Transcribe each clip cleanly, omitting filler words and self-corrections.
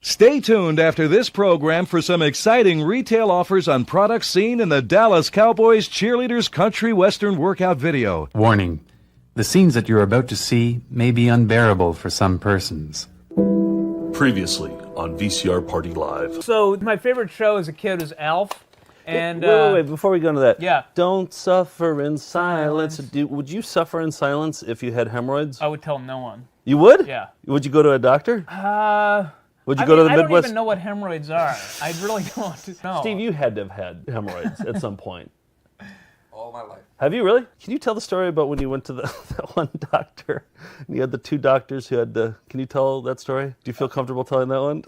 Stay tuned after this program for some exciting retail offers on products seen in the Dallas Cowboys cheerleaders country western workout video. Warning: the scenes that you're about to see may be unbearable for some persons. Previously on VCR Party Live. So my favorite show as a kid was Alf. And wait, before we go into that. Yeah. Don't suffer in silence. Would you suffer in silence if you had hemorrhoids? I would tell no one. You would? Yeah. Would you go to a doctor? Would you go to the I Midwest? don't even know what hemorrhoids are. I really don't know. Steve, you had to have had hemorrhoids at some point. All my life. Have you really? Can you tell the story about when you went to that one doctor and you had the two doctors who had to... Can you tell that story? Do you feel comfortable telling that one?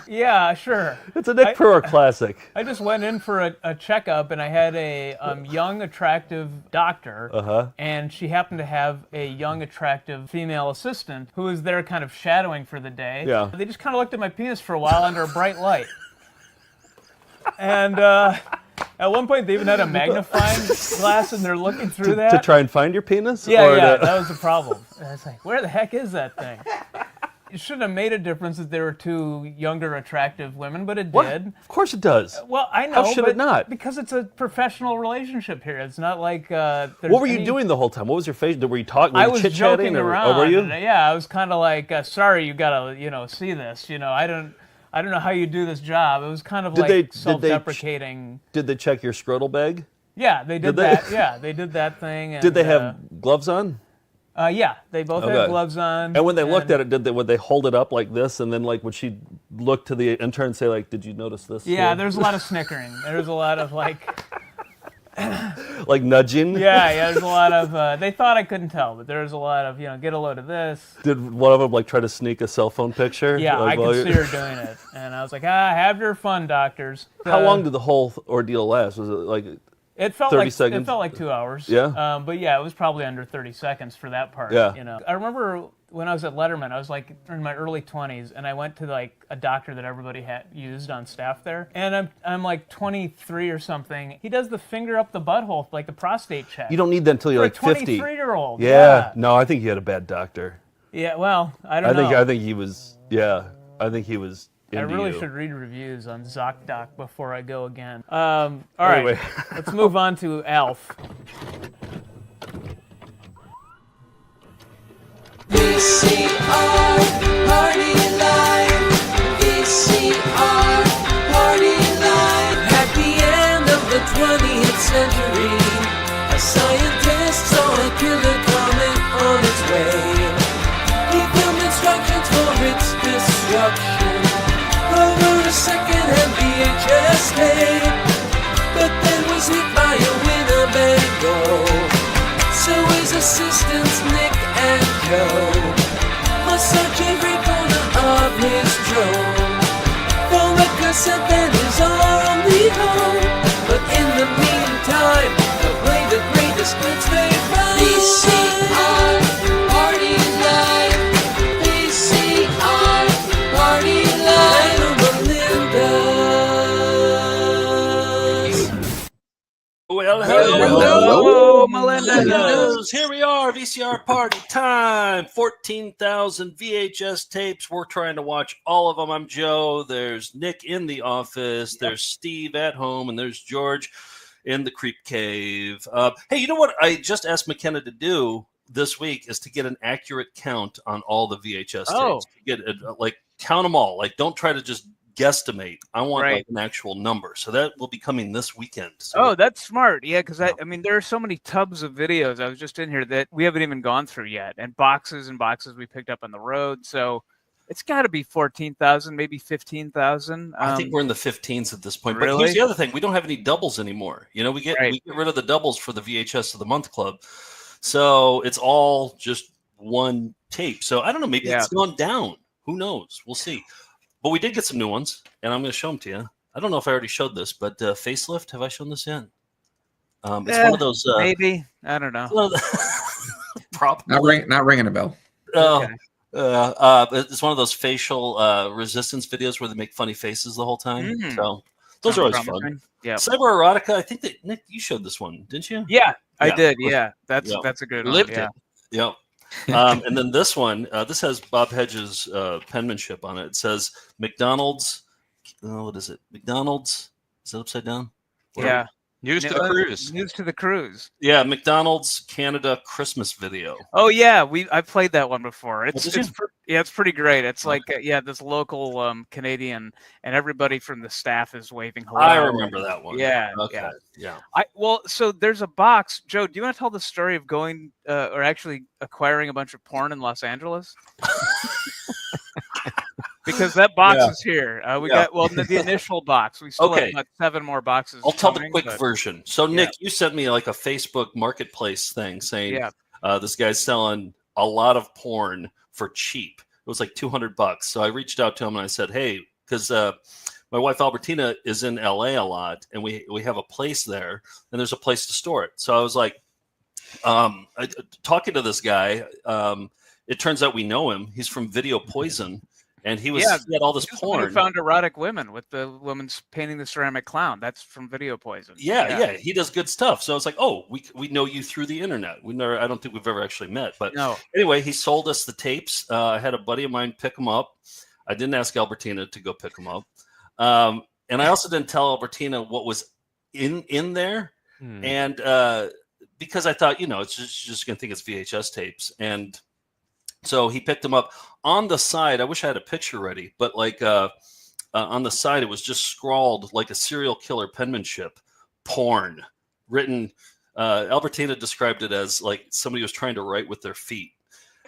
Yeah, sure. It's a Nick Peror classic. I just went in for a checkup, and I had a young, attractive doctor, and she happened to have a young, attractive female assistant who was there kind of shadowing for the day. Yeah. They just kind of looked at my penis for a while under a bright light. And at one point, they even had a magnifying glass, and they're looking through that. To try and find your penis? Yeah, that was the problem. And I was like, where the heck is that thing? It shouldn't have made a difference that there were two younger, attractive women, but it did. Of course it does. Well, I know. How should it not? Because it's a professional relationship here. It's not like. What were you doing the whole time? What was your face? Were you talking? I was joking or, around. Oh, were you? Yeah, I was kind of like, sorry, you gotta, see this. I don't know how you do this job. It was kind of self-deprecating. Did they check your scrotal bag? Yeah, they did that. Yeah, they did that thing. And, did they have gloves on? Yeah, they both had gloves on. And when they looked at it, would they hold it up like this, and then would she look to the intern and say did you notice this? Yeah, there's a lot of snickering. There's a lot of like nudging. Yeah, there's a lot of. They thought I couldn't tell, but there's a lot of get a load of this. Did one of them try to sneak a cell phone picture? Yeah, I could see her doing it, and I was like, have your fun, doctors. How long did the whole ordeal last? Was it like? It felt 30 like seconds? It felt like 2 hours. Yeah. But yeah, it was probably under 30 seconds for that part. Yeah. I remember when I was at Letterman, I was like in my early 20s, and I went to like a doctor that everybody had used on staff there, and I'm like 23 or something. He does the finger up the butthole, like the prostate check. You don't need that until you're like 50. A 23-year-old. Yeah. No, I think you had a bad doctor. Yeah. Well, I don't know. I think he was. Yeah. I think he was. I really should read reviews on ZocDoc before I go again. All right, let's move on to Alf. VCR Party Live. VCR Party Live. At the end of the 20th century, a scientist saw a killer comet on its way. He filmed instructions for its destruction. Wrote a second-hand VHS tape, but then was hit by a Winnebago. So his assistants Nick and Joe must search every corner of his drone for a cassette that is our only home. But in the meantime, they'll play the greatest hits they find. VCR Party Live. VCR Party Live. Well, hello, Melinda. Here we are, VCR party time. 14,000 VHS tapes. We're trying to watch all of them. I'm Joe. There's Nick in the office. There's Steve at home, and there's George in the creep cave. Hey, you know what I just asked McKenna to do this week is to get an accurate count on all the VHS tapes. Get count them all. Don't try to just guesstimate. I want an actual number. So that will be coming this weekend. So that's smart. Yeah, because I mean, there are so many tubs of videos. I was just in here that we haven't even gone through yet, and boxes and boxes we picked up on the road. So it's got to be 14,000, maybe 15,000. I think we're in the 15s at this point. Really? But here's the other thing: we don't have any doubles anymore. We get rid of the doubles for the VHS of the Month Club. So it's all just one tape. So I don't know. Maybe it's gone down. Who knows? We'll see. But we did get some new ones, and I'm going to show them to you. I don't know if I already showed this, but Facelift, have I shown this yet? It's one of those... maybe. I don't know. Probably. Not ringing a bell. Okay. It's one of those facial resistance videos where they make funny faces the whole time. So Those are Sounds always fun. promising. Yeah. Cyber erotica. I think that Nick, you showed this one, didn't you? Yeah, I Yeah. did. Yeah, that's Yeah. a good one. Lived Yeah. it. Yep. And then this one, this has Bob Hedges' penmanship on it. It says McDonald's. What is it? McDonald's. Is it upside down? Yeah. News to the cruise. News to the cruise. Yeah, McDonald's Canada Christmas video. Oh yeah, I played that one before. It's did you? it's pretty great. It's like this local Canadian, and everybody from the staff is waving hello. I remember that one. Yeah, Okay. Yeah. So there's a box. Joe, do you want to tell the story of going or actually acquiring a bunch of porn in Los Angeles? Because that box is here. We got the initial box. We still have about 7 more boxes. I'll tell the quick version. So Nick, you sent me like a Facebook Marketplace thing saying this guy's selling a lot of porn for cheap. It was like $200. So I reached out to him and I said, hey, because my wife Albertina is in LA a lot, and we have a place there, and there's a place to store it. So I was like, talking to this guy. It turns out we know him. He's from Video Poison. And he had all this porn. He found erotic women with the woman painting the ceramic clown. That's from Video Poison. Yeah, he does good stuff. So I was like, oh, we know you through the internet. I don't think we've ever actually met. But anyway, he sold us the tapes. I had a buddy of mine pick them up. I didn't ask Albertina to go pick them up. And I also didn't tell Albertina what was in there. And because I thought, it's just going to think it's VHS tapes. And so he picked them up. On the side, I wish I had a picture ready, but like on the side, it was just scrawled like a serial killer penmanship, porn, written. Albertina described it as like somebody was trying to write with their feet.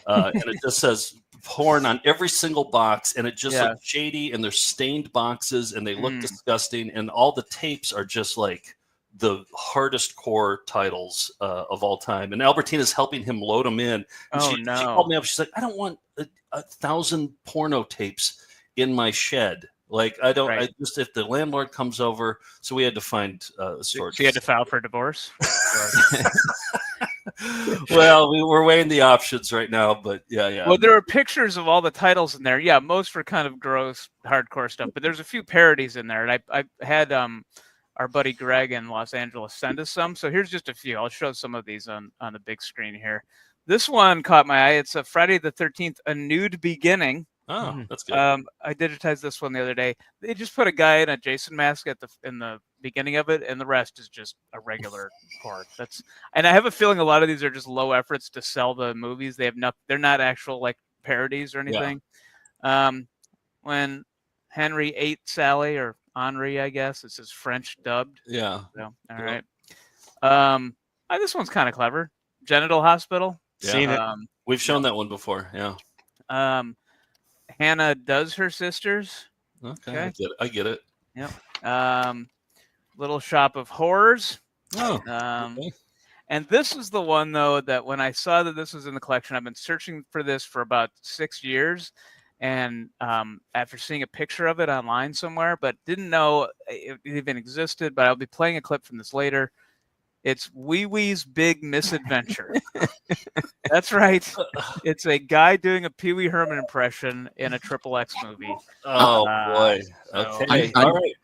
And it just says porn on every single box, and it just looks shady, and there's stained boxes, and they look disgusting, and all the tapes are just like the hardest core titles of all time. And Albertina's helping him load them in. And she called me up. She's like, I don't want 1,000 porno tapes in my shed. Like, I don't, I just, if the landlord comes over, so we had to find a storage. So you had to file for divorce? Well, we're weighing the options right now, but yeah. Well, there are pictures of all the titles in there. Yeah, most were kind of gross, hardcore stuff, but there's a few parodies in there. And I had our buddy Greg in Los Angeles send us some. So here's just a few. I'll show some of these on the big screen here. This one caught my eye. It's a Friday the 13th, A Nude Beginning. Oh, that's good. I digitized this one the other day. They just put a guy in a Jason mask in the beginning of it, and the rest is just a regular porn. And I have a feeling a lot of these are just low efforts to sell the movies. They're not actual like parodies or anything. Yeah. When Henry ate Sally, or Henri, I guess this is French dubbed. Yeah. So, all right. This one's kind of clever. Genital Hospital. Yeah. Seen it. We've shown that one before. Yeah. Hannah Does Her Sisters. Okay. I get it. Yep. Little Shop of Horrors. Oh. Okay. And this is the one, though, that when I saw that this was in the collection, I've been searching for this for about 6 years. And after seeing a picture of it online somewhere, but didn't know it even existed, but I'll be playing a clip from this later. It's Wee Wee's Big Misadventure. That's right. It's a guy doing a Pee Wee Herman impression in a XXX movie. Oh, boy. Okay. All right.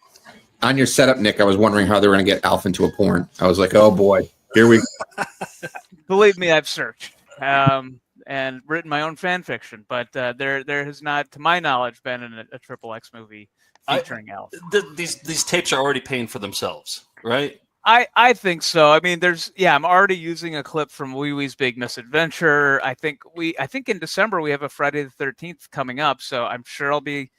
On your setup, Nick, I was wondering how they were going to get Alf into a porn. I was like, oh, boy. Here we go. Believe me, I've searched and written my own fan fiction, but there has not, to my knowledge, been a XXX movie featuring Alf. These tapes are already paying for themselves, right? I think so. I mean, I'm already using a clip from Wee Wee's Big Misadventure. I think in December we have a Friday the 13th coming up, so I'm sure I'll be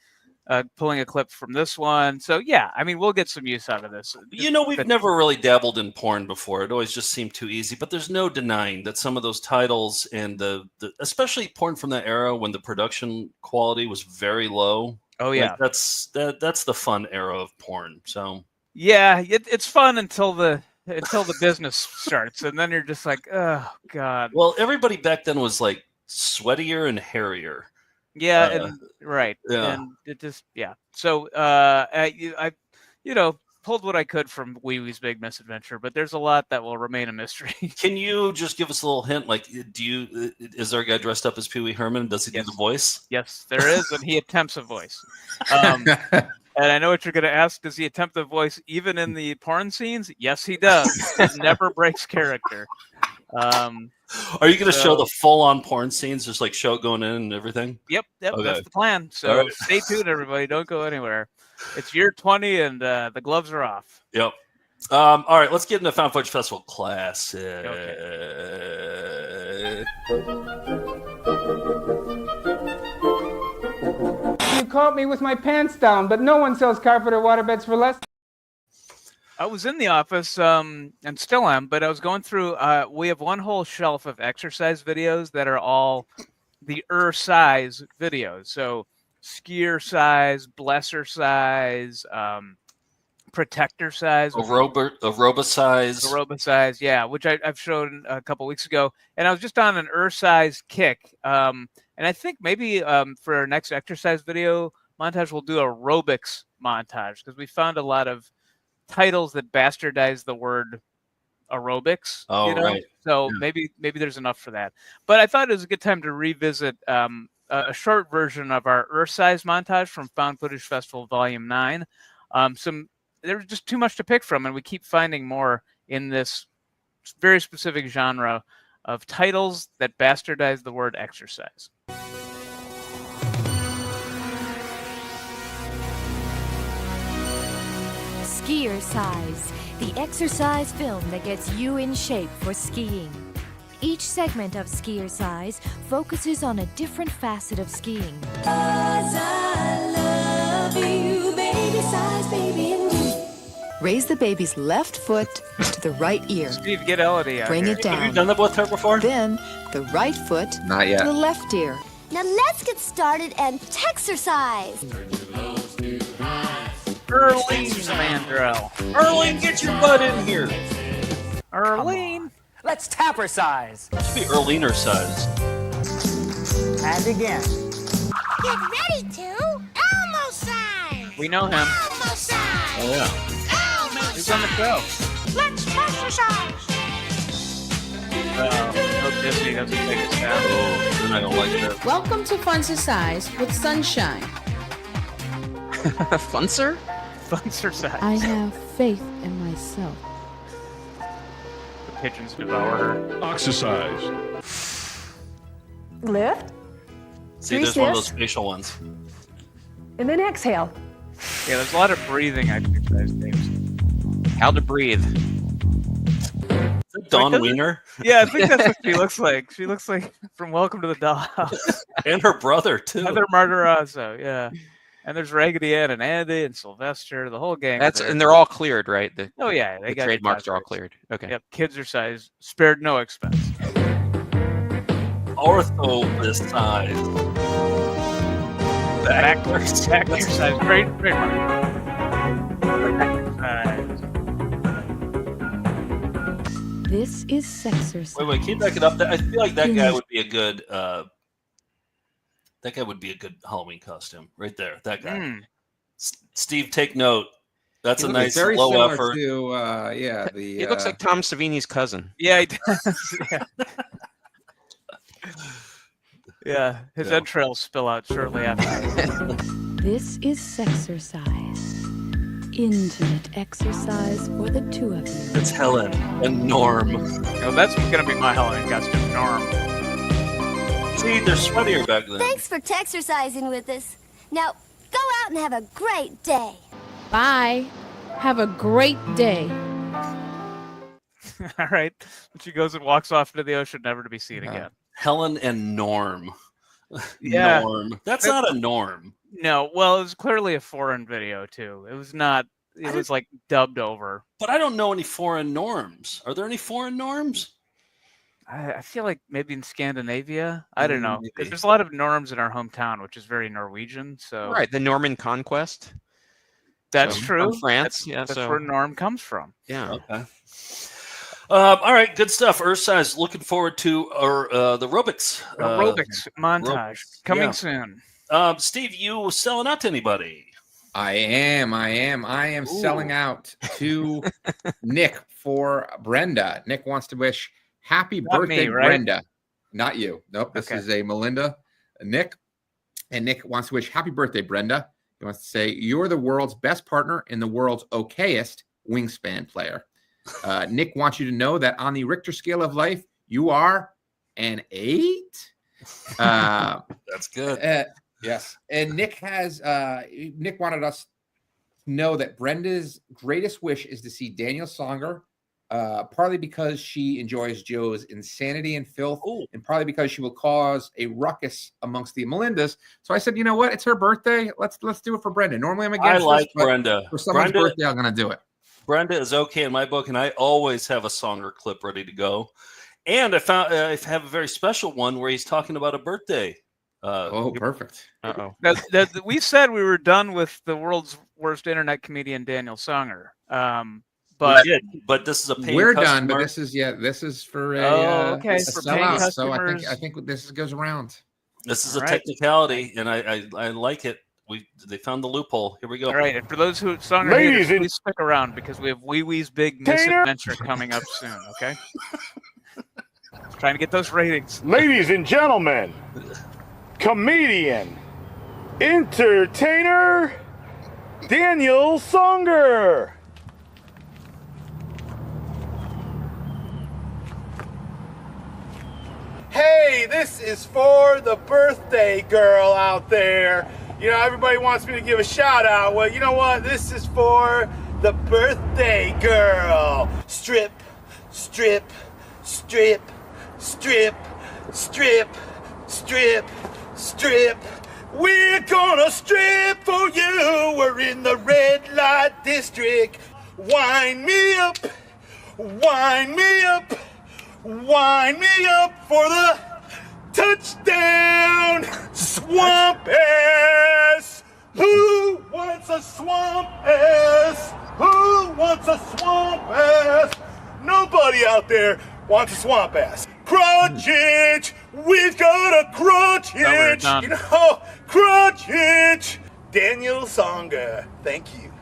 pulling a clip from this one. So yeah, I mean, we'll get some use out of this. We've never really dabbled in porn before. It always just seemed too easy, but there's no denying that some of those titles and the especially porn from that era when the production quality was very low. Oh yeah. Like that's the fun era of porn. So yeah, it's fun until the business starts, and then you're just like, oh god. Well, everybody back then was like sweatier and hairier. Yeah, and right. Yeah. And it just So I pulled what I could from Wee Wee's Big Misadventure, but there's a lot that will remain a mystery. Can you just give us a little hint? Like, is there a guy dressed up as Pee Wee Herman? Does he do the voice? Yes, there is, and he attempts a voice. And I know what you're going to ask. Does he attempt the voice even in the porn scenes? Yes, he does. He never breaks character. Are you going to show the full-on porn scenes, just like show going in and everything? Yep, Okay. that's the plan. So All right. stay tuned, everybody. Don't go anywhere. It's year 20, and the gloves are off. Yep. All right, let's get into Found Footage Festival Classic. Okay. You caught me with my pants down, but no one sells carpet or waterbeds for less. I was in the office, and still am, but I was going through. We have one whole shelf of exercise videos that are all the size videos. So skier size, blesser size, protector size, aeroba size, yeah, which I've shown a couple weeks ago, and I was just on an size kick, and I think maybe for our next exercise video montage we'll do aerobics montage, because we found a lot of titles that bastardize the word aerobics. Right. So yeah. maybe there's enough for that, but I thought it was a good time to revisit a short version of our size montage from Found Footage Festival Volume 9. There's just too much to pick from, and we keep finding more in this very specific genre of titles that bastardize the word exercise. Skier Size, the exercise film that gets you in shape for skiing. Each segment of Skier Size focuses on a different facet of skiing. 'Cause I love you, baby size, baby, and you. Raise the baby's left foot to the right ear. Steve, get Elodie out Bring here. it down. Have you done that with her before? Then the right foot Not yet. to the left ear. Now let's get started and texercise. Erlene Mandrell. Erlene, get your butt in here. Erlene. Let's tapper size. It should be Erlener size. And again. Get ready to Elmo size. We know him. Elmo size. Oh, yeah. Elmo He's on the show. Let's texercise. No Disney doesn't take us down. Oh, then I don't like that. Welcome to Funsize with Sunshine. Funser? Funser size. I have faith in myself. The pigeons devour her. Oxercise. Lift. See, there's one of those facial ones. And then exhale. Yeah, there's a lot of breathing exercise names. How to breathe. Is it Dawn Wiener? Yeah, I think that's what she looks like. She looks like from Welcome to the Dollhouse. And her brother, too. Heather Margarazzo, yeah. And there's Raggedy Ann and Andy and Sylvester, the whole gang. And they're all cleared, right? Oh yeah, they the got trademarks are all cleared. Okay. Yep, kids are size, spared no expense. Ortho this size. Backler size, great trademark. This is Sexercise. Wait, can you back it up? I feel like that guy would be a good. That guy would be a good Halloween costume, right there. That guy. Steve, take note. That's a nice very low similar effort. To, He looks like Tom Savini's cousin. Yeah, he does. Yeah. Yeah, his entrails spill out shortly after. This is Sexercise. Intimate exercise for the two of you. It's Helen and Norm. Oh, that's going to be my Halloween costume, Norm. See, they're sweatier back then. Thanks for texercising with us. Now, go out and have a great day. Bye. Have a great day. All right. And she goes and walks off into the ocean, never to be seen again. Helen and Norm. Yeah. Norm. That's not a norm. No, well, it was clearly a foreign video, too. It was not, it was like dubbed over. But I don't know any foreign norms. Are there any foreign norms? I feel like maybe in Scandinavia. I don't know. Because there's a lot of norms in our hometown, which is very Norwegian. So Right, the Norman Conquest. That's So, true. from France. That's where Norm comes from. Yeah. Okay. All right, good stuff. Earthsize, looking forward to the aerobics. Aerobics montage coming soon. Steve, you selling out to anybody? I am selling out to Nick for Brenda. Nick wants to wish happy birthday, me, right? Brenda. Not you. Nope. This is a Melinda. Nick. And Nick wants to wish happy birthday, Brenda. He wants to say, you're the world's best partner and the world's okayest wingspan player. Nick wants you to know that on the Richter scale of life, you are an 8. That's good. Yes. And Nick wanted us to know that Brenda's greatest wish is to see Daniel Songer, partly because she enjoys Joe's insanity and filth, and partly because she will cause a ruckus amongst the Melindas. So I said, you know what? It's her birthday. Let's do it for Brenda. Normally I'm against Brenda. For someone's birthday, I'm going to do it. Brenda is okay in my book, and I always have a Songer clip ready to go. And I have a very special one where he's talking about a birthday. Perfect. We said we were done with the world's worst internet comedian, Daniel Songer. But this is a paying we're customer. done. But this is for a okay. a For sellout. So I think this goes around. This is a technicality, and I like it. They found the loophole. Here we go. All right, and for those who Songer haters, please stick around because we have Wee Wee's big misadventure coming up soon. Okay. Trying to get those ratings. Ladies and gentlemen, comedian, entertainer, Daniel Songer. Hey, this is for the birthday girl out there. You know, everybody wants me to give a shout out. Well, you know what? This is for the birthday girl. Strip, strip, strip, strip, strip, strip, strip. We're gonna strip for you. We're in the red light district. Wind me up, wind me up, wind me up for the touchdown. Swamp ass. Who wants a swamp ass? Who wants a swamp ass? Nobody out there wants a swamp ass. Crotch itch. We've got a crotch itch. You know, crotch itch. Daniel Songer. Thank you.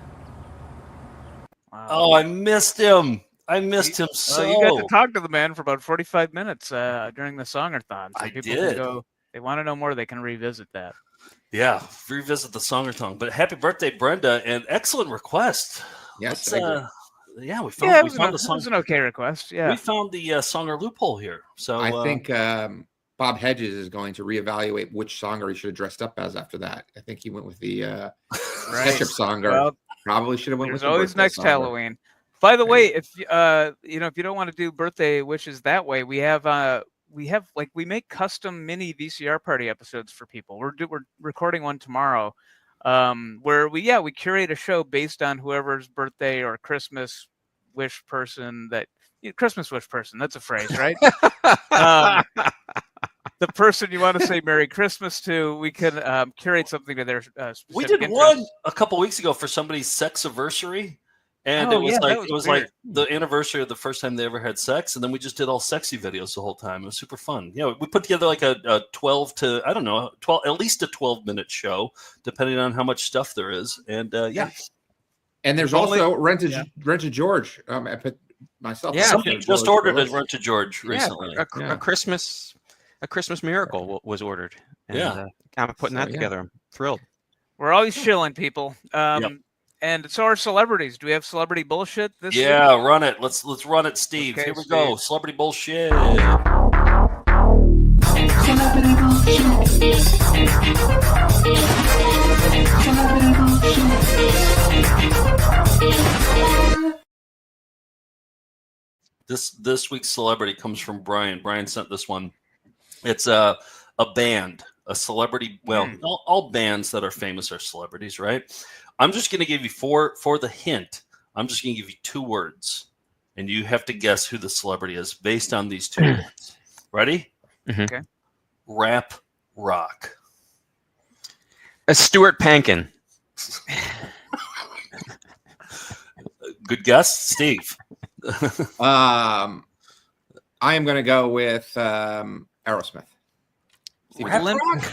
Wow. Oh, I missed him. I missed him so. You got to talk to the man for about 45 minutes during the Songerthon. So people did. Can go, they want to know more, they can revisit that. Yeah, revisit the Songerthon. But happy birthday, Brenda, and excellent request. Yes, we found it was an okay request. Yeah, we found the Songer loophole here. So I think Bob Hedges is going to reevaluate which Songer he should have dressed up as after that. I think he went with the ketchup Songer. Well, probably should have went with the always next Songer. Halloween. By the way, if if you don't want to do birthday wishes that way, we make custom mini VCR party episodes for people. We're recording one tomorrow, where we curate a show based on whoever's birthday or Christmas wish person Christmas wish person. That's a phrase, right? The person you want to say Merry Christmas to, we can curate something to their specific we did interest. one a couple weeks ago for somebody's sex-anniversary. And it was like the anniversary of the first time they ever had sex, and then we just did all sexy videos the whole time. It was super fun. Yeah, we put together like a 12 to at least a 12-minute show, depending on how much stuff there is. And and there's also Rent to George. I put myself. Yeah, somebody just ordered a Rent to George recently. A Christmas miracle was ordered. And, I'm putting that together. I'm thrilled. We're always shilling people. And so our celebrities. Do we have celebrity bullshit this week? Yeah, run it. Let's run it, Steve. Okay, Here we go. Celebrity bullshit. This week's celebrity comes from Brian. Brian sent this one. It's a band, a celebrity. Well, all bands that are famous are celebrities, right? I'm just going to give you for the hint. I'm just going to give you 2 words, and you have to guess who the celebrity is based on these 2 words. Ready? Mm-hmm. Okay. Rap rock. Stuart Pankin. Good guess, Steve. I am going to go with Aerosmith. Rap rock?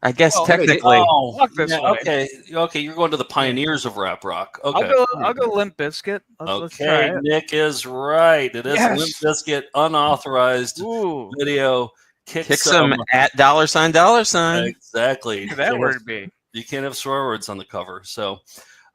I guess technically. Okay. You're going to the pioneers of rap rock. Okay, I'll go Limp Bizkit. Let's try it. Nick is right. It is Limp Bizkit, unauthorized video. Kick some at $. Exactly. Look that word be. You can't have swear words on the cover. So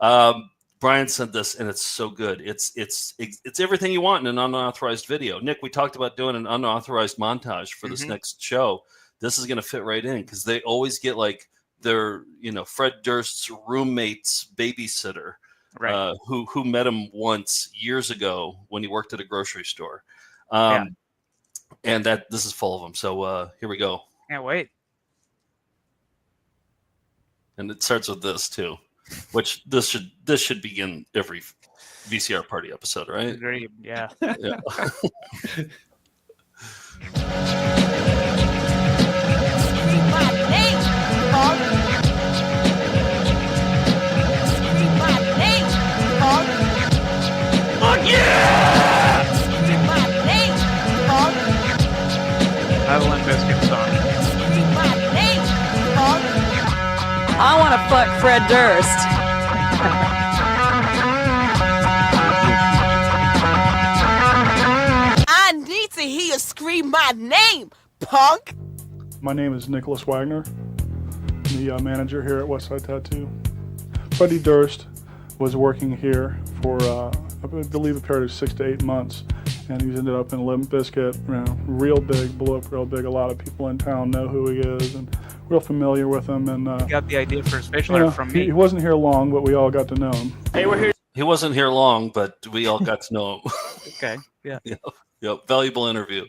Brian sent this, and it's so good. It's everything you want in an unauthorized video. Nick, we talked about doing an unauthorized montage for this next show. This is going to fit right in because they always get like their, Fred Durst's roommate's babysitter, right? Who met him once years ago when he worked at a grocery store. And this is full of them. So here we go. Can't wait. And it starts with this too, which this should begin every VCR party episode, right? Agreed. Yeah. Yeah. I have a Limp Bizkit song. I want to fuck Fred Durst. I need to hear you scream my name, punk. My name is Nicholas Wagner. I'm the manager here at Westside Tattoo. Freddie Durst was working here for, I believe, a period of 6 to 8 months. And he's ended up in Limp Bizkit, real big, blew up real big. A lot of people in town know who he is and real familiar with him. And he got the idea for his facial hair from me. He wasn't here long, but we all got to know him. Hey, we're here. He wasn't here long, but we all got to know him. Okay, yeah. Yep, valuable interview.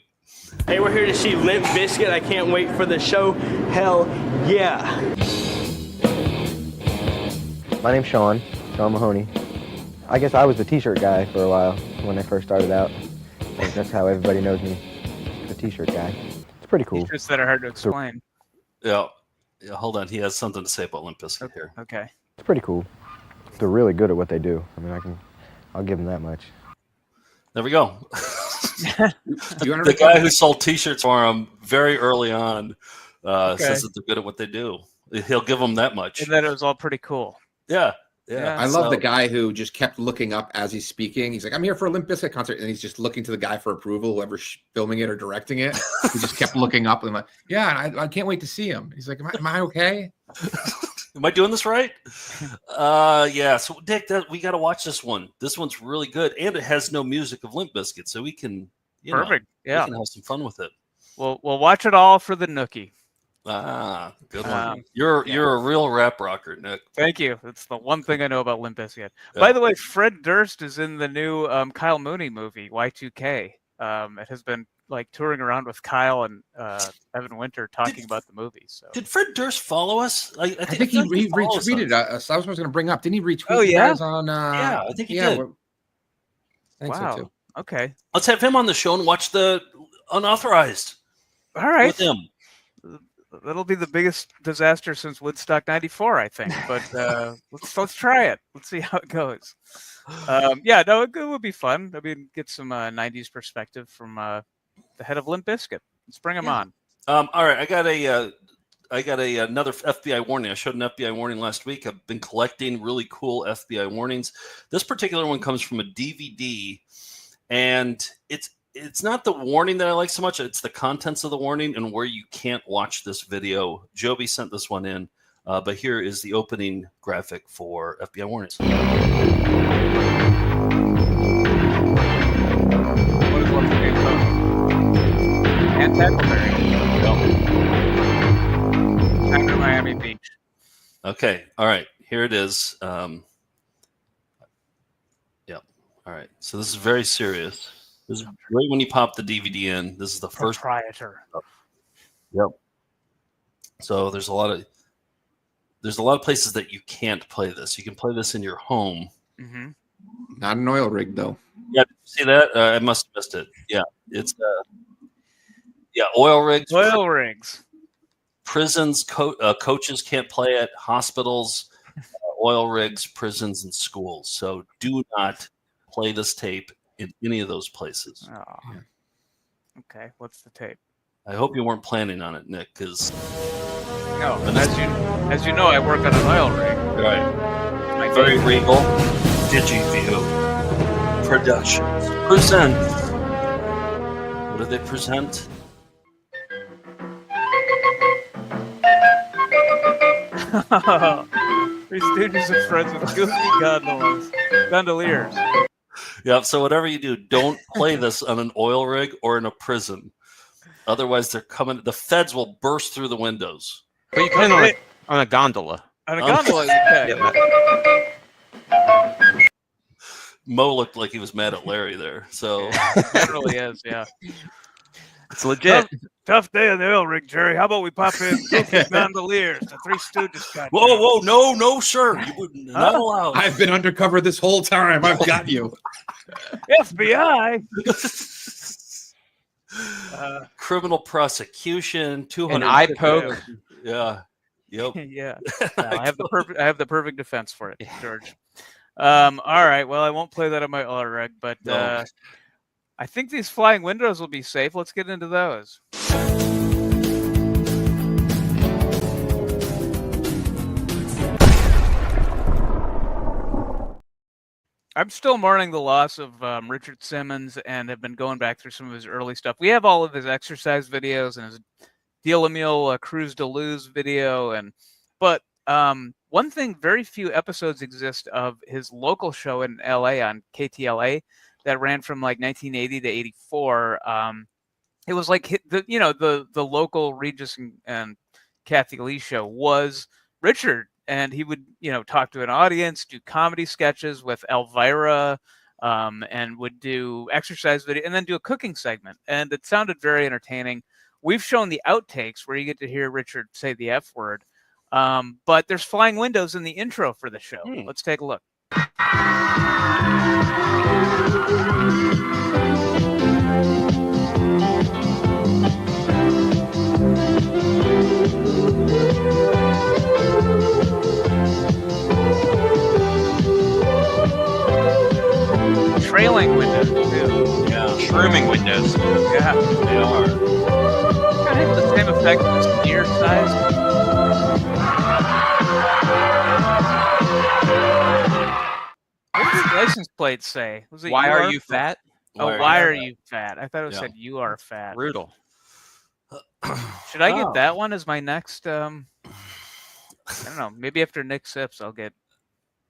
Hey, we're here to see Limp Bizkit. I can't wait for the show. Hell yeah. My name's Sean Mahoney. I guess I was the t-shirt guy for a while when I first started out. I think that's how everybody knows me, the t-shirt guy. It's pretty cool. T-shirts that are hard to explain. Yeah, hold on. He has something to say about Limp Bizkit here. Okay. It's pretty cool. They're really good at what they do. I mean, I'll give them that much. There we go. The guy who sold T-shirts for him very early on says that they're good at what they do. He'll give them that much. And that it was all pretty cool. Yeah. I love the guy who just kept looking up as he's speaking. He's like, I'm here for a Limp Bizkit concert. And he's just looking to the guy for approval, whoever's filming it or directing it. He just kept looking up and like, I can't wait to see him. He's like, am I okay? Am I doing this right? So Dick, we got to watch this one. This one's really good. And it has no music of Limp Bizkit. So we can, Perfect. we can have some fun with it. We'll watch it all for the Nookie. Good one. You're a real rap rocker, Nick. Thank you. That's the one thing I know about Limp Bizkit. By the way, Fred Durst is in the new Kyle Mooney movie, Y2K. It has been like touring around with Kyle and Evan Winter talking about the movie. So did Fred Durst follow us? I think he retweeted us. I was going to bring up. Didn't he retweet yeah? You guys on? I think he did. I think so too. Okay. Let's have him on the show and watch the unauthorized. All right. With him. That'll be the biggest disaster since Woodstock '94, I think. But let's try it. Let's see how it goes. It would be fun. I mean, get some '90s perspective from the head of Limp Bizkit. Let's bring him on. All right, I got another FBI warning. I showed an FBI warning last week. I've been collecting really cool FBI warnings. This particular one comes from a DVD, and it's not the warning that I like so much. It's the contents of the warning and where you can't watch this video. Joby sent this one in, but here is the opening graphic for FBI warnings. What is what's the name of? And Tackleberry. Time to Miami Beach. Okay. All right. Here it is. All right. So this is very serious. This is right when you pop the DVD in. This is the first proprietor. Yep. So there's a lot of places that you can't play this. You can play this in your home. Mm-hmm. Not an oil rig though. Yeah, see that? I must have missed it. Yeah, it's oil rigs. Oil rigs. Prisons, coaches can't play it. Hospitals, oil rigs, prisons, and schools. So do not play this tape in any of those places. Oh. Okay, what's the tape? I hope you weren't planning on it, Nick, because no. As you know, I work on an oil rig. Right. My Very regal. DigiView Productions presents. What do they present? Three Stooges are friends with goofy gondoliers. Yeah, so whatever you do, don't play this on an oil rig or in a prison. Otherwise, they're coming. The feds will burst through the windows. But you can on a gondola. On a gondola, okay. Mo looked like he was mad at Larry there. So It really is, yeah. It's legit. Tough day on the oil rig, Jerry. How about we pop in goofy gondoliers? The Three Stooges got you. Whoa, no, sir. You would not allowed. I've been undercover this whole time. I've got you. FBI. Criminal prosecution, 200. An eye poke. Yeah. Yep. Yeah. I have the perfect defense for it, George. All right. Well, I won't play that on my oil rig, but I think these flying windows will be safe. Let's get into those. I'm still mourning the loss of Richard Simmons and have been going back through some of his early stuff. We have all of his exercise videos and his Deal a Meal Cruise to Lose video. But one thing, very few episodes exist of his local show in LA on KTLA that ran from like 1980 to 84. It was like the local Regis and Kathy Lee show was Richard, and he would talk to an audience, do comedy sketches with Elvira, and would do exercise video, and then do a cooking segment, and it sounded very entertaining. We've shown the outtakes where you get to hear Richard say the F word, but there's flying windows in the intro for the show. Let's take a look. Trailing windows, too. Yeah. Shrooming windows. Yeah, they are. Kind of the same effect as ear size. What did the license plate say? Was it Why are you fat? Oh, why are you fat? I thought it said you are fat. Brutal. Should I get that one as my next? I don't know. Maybe after Nick sips, I'll get.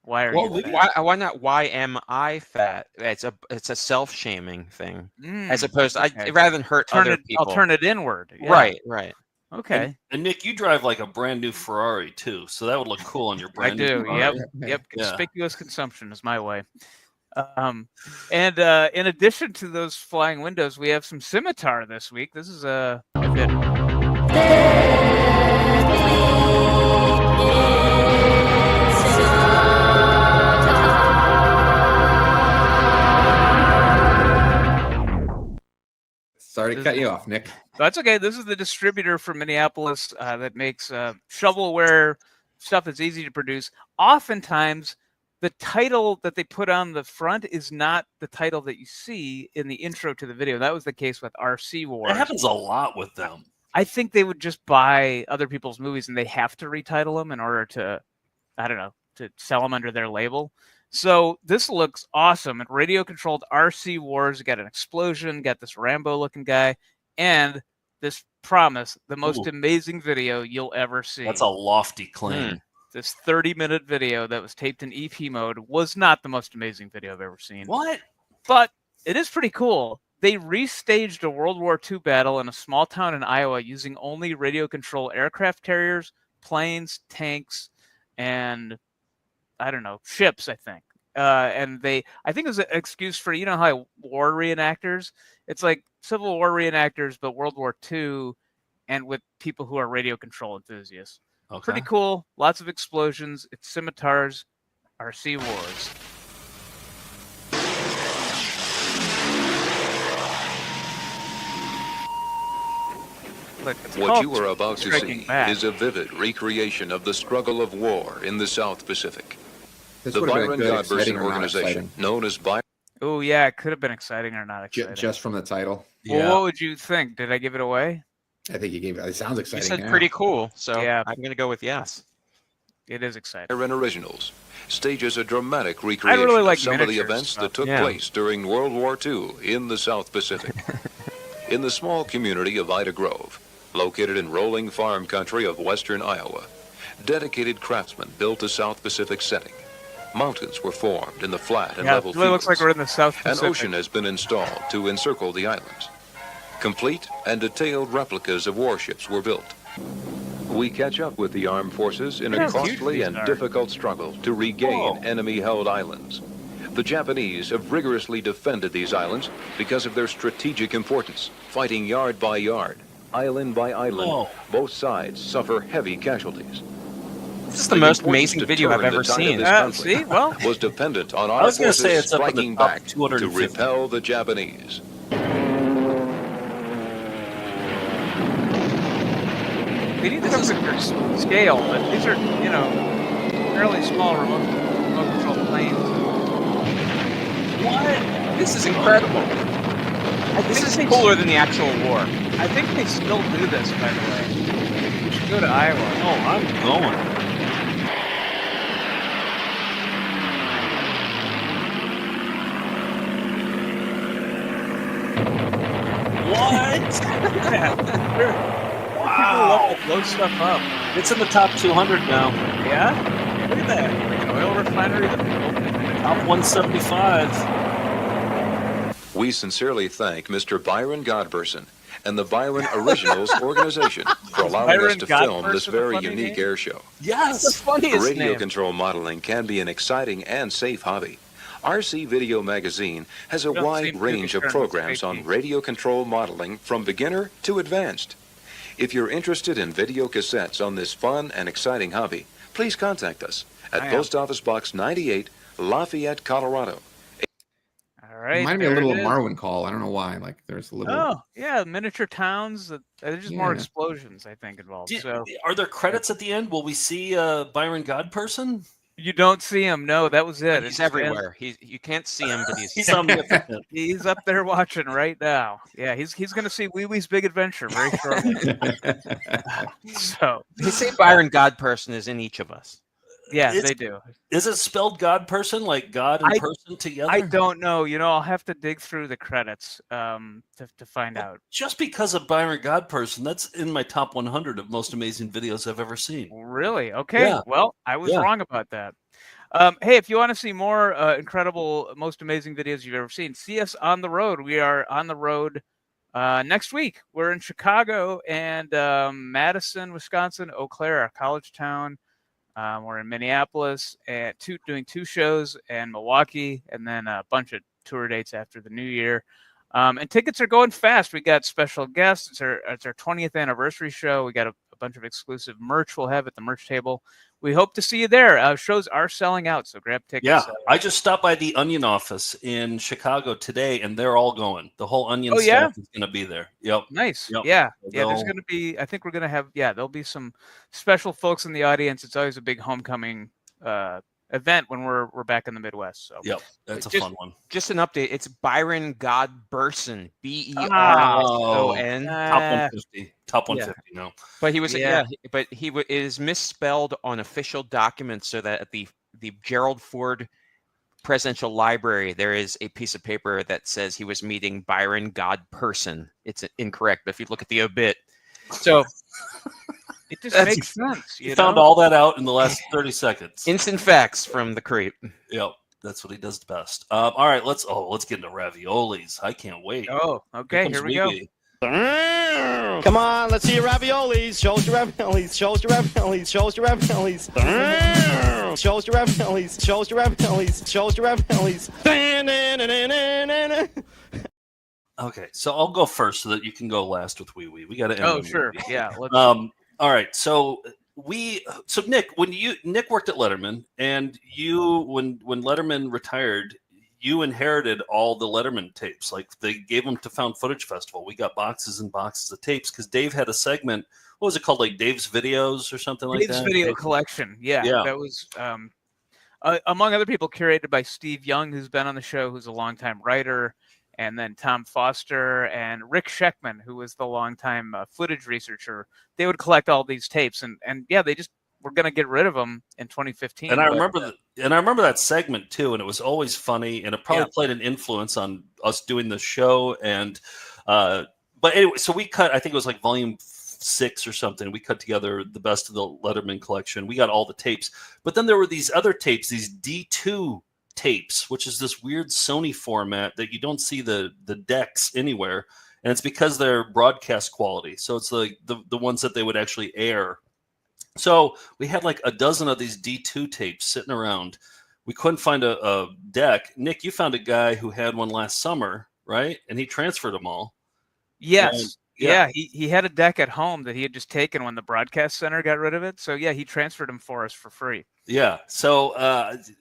Why are you fat? Why not? Why am I fat? It's a self-shaming thing, as opposed to rather than hurt other people. I'll turn it inward. Yeah. Right. Okay. And Nick, you drive like a brand new Ferrari too, so that would look cool on your brand new Ferrari. Yep. Yeah. Conspicuous consumption is my way. And in addition to those flying windows, we have some scimitar this week. This is a bit. Sorry to cut you off, Nick. That's okay. This is the distributor from Minneapolis that makes shovelware stuff that's easy to produce. Oftentimes, the title that they put on the front is not the title that you see in the intro to the video. That was the case with RC Wars. It happens a lot with them. I think they would just buy other people's movies and they have to retitle them in order to, I don't know, to sell them under their label. So this looks awesome. And radio-controlled RC Wars, got an explosion, got this Rambo-looking guy, and this promise, the most amazing video you'll ever see. That's a lofty claim. This 30-minute video that was taped in EP mode was not the most amazing video I've ever seen. What? But it is pretty cool. They restaged a World War II battle in a small town in Iowa using only radio-controlled aircraft carriers, planes, tanks, and I don't know, ships, I think. And I think it was an excuse for, how war reenactors, it's like Civil War reenactors, but World War II and with people who are radio control enthusiasts. Okay. Pretty cool. Lots of explosions. It's scimitars, RC Wars. What you are about to see is a vivid recreation of the struggle of war in the South Pacific. The Byron Godberson organization, known as Byron. Oh, yeah, it could have been exciting or not exciting. Just from the title. Well, what would you think? Did I give it away? I think you gave it. It sounds exciting. You said pretty cool, so yeah. I'm going to go with yes. It is exciting. Byron Originals stages a dramatic recreation of some of the events that took place during World War II in the South Pacific. In the small community of Ida Grove, located in rolling farm country of western Iowa, dedicated craftsmen built a South Pacific setting. Mountains were formed in the flat and Yeah, level it really looks like fields. we're in the South An Pacific. ocean has been installed to encircle the islands. Complete and detailed replicas of warships were built. We catch up with the armed forces in a costly and difficult struggle to regain enemy-held islands. The Japanese have rigorously defended these islands because of their strategic importance, fighting yard by yard, island by island. Both sides suffer heavy casualties. This is the most amazing video I've ever seen. See, well, was dependent on our forces striking back to repel the Japanese. We need to come to their scale, but these are, you know, fairly small remote control planes. What? This is incredible. This is cooler than the actual war. I think they still do this, by the way. We should go to Iowa. Oh, I'm going. What? Wow. People love to blow stuff up. It's in the top 200 now. Yeah? Look at that. Like an oil refinery. Top 175. We sincerely thank Mr. Byron Godberson and the Byron Originals organization for allowing us to film this very unique air show. Yes, the funniest Radio name. control modeling can be an exciting and safe hobby. RC Video Magazine has a wide range of programs on radio control modeling from beginner to advanced. If you're interested in video cassettes on this fun and exciting hobby, please contact us at Post Office Box 98, Lafayette, Colorado. All right. Reminded me a little of Marwin Call. I don't know why. Like there's a little. Oh, yeah, miniature towns. There's just more explosions, I think, involved. Are there credits at the end? Will we see Byron Godperson? You don't see him. No, that was it. He's everywhere. You can't see him, but he's omnipotent. He's up there watching right now. Yeah, he's going to see Wee Wee's Big Adventure very shortly. So they say Byron Godperson is in each of us. Yeah, they do. Is it spelled Godperson, like God and person together? I don't know. You know, I'll have to dig through the credits to find out. Just because of Byron Godperson, that's in my top 100 of most amazing videos I've ever seen. Really? Okay. Yeah. Well, I was wrong about that. Hey, if you want to see more incredible, most amazing videos you've ever seen, see us on the road. We are on the road next week. We're in Chicago and Madison, Wisconsin, Eau Claire, our college town. We're in Minneapolis and doing 2 shows, and Milwaukee, and then a bunch of tour dates after the new year. And tickets are going fast. We got special guests. It's our 20th anniversary show. We got a bunch of exclusive merch we'll have at the merch table. We hope to see you there. Shows are selling out, so grab tickets. Yeah, I just stopped by the Onion office in Chicago today, and they're all going. The whole Onion staff is going to be there. Yep. Nice. Yep. Yeah. Yeah, there's going to be, I think we're going to have, there'll be some special folks in the audience. It's always a big homecoming event when we're back in the Midwest. So yep, that's a fun one. Just an update. It's Byron Godberson. BERSON. Top 150 now. But he was but he is misspelled on official documents, so that at the Gerald Ford Presidential Library there is a piece of paper that says he was meeting Byron Godperson. It's incorrect, but if you look at the obit, so it just makes sense. You found all that out in the last 30 seconds. Instant facts from the creep. Yep. That's what he does the best. All right, let's get into raviolis. I can't wait. Oh, okay, here we go. Come on, let's see your raviolis. Show us your raviolis. Show us your raviolis. Show us your raviolis. Show us your raviolis. Show us your raviolis. Show us your raviolis. Okay, so I'll go first so that you can go last with Wee Wee. We got to end. Oh, sure. Yeah. All right, so Nick, when Nick worked at Letterman, and when Letterman retired, you inherited all the Letterman tapes. Like they gave them to Found Footage Festival. We got boxes and boxes of tapes because Dave had a segment. What was it called? Like Dave's Videos or something like that? Dave's Video Collection. Yeah. That was, among other people, curated by Steve Young, who's been on the show, who's a longtime writer, and then Tom Foster and Rick Sheckman, who was the longtime footage researcher. They would collect all these tapes, and they just were going to get rid of them in 2015. And I remember that segment too, and it was always funny, and it probably played an influence on us doing the show. And but anyway, so we cut. I think it was like volume 6 or something. We cut together the best of the Letterman collection. We got all the tapes. But then there were these other tapes, these D2 tapes, which is this weird Sony format that you don't see the decks anywhere. And it's because they're broadcast quality. So it's like the ones that they would actually air. So we had like a dozen of these D2 tapes sitting around. We couldn't find a deck. Nick, you found a guy who had one last summer, right? And he transferred them all. Yes. And, yeah, he had a deck at home that he had just taken when the broadcast center got rid of it. So yeah, he transferred them for us for free. Yeah. So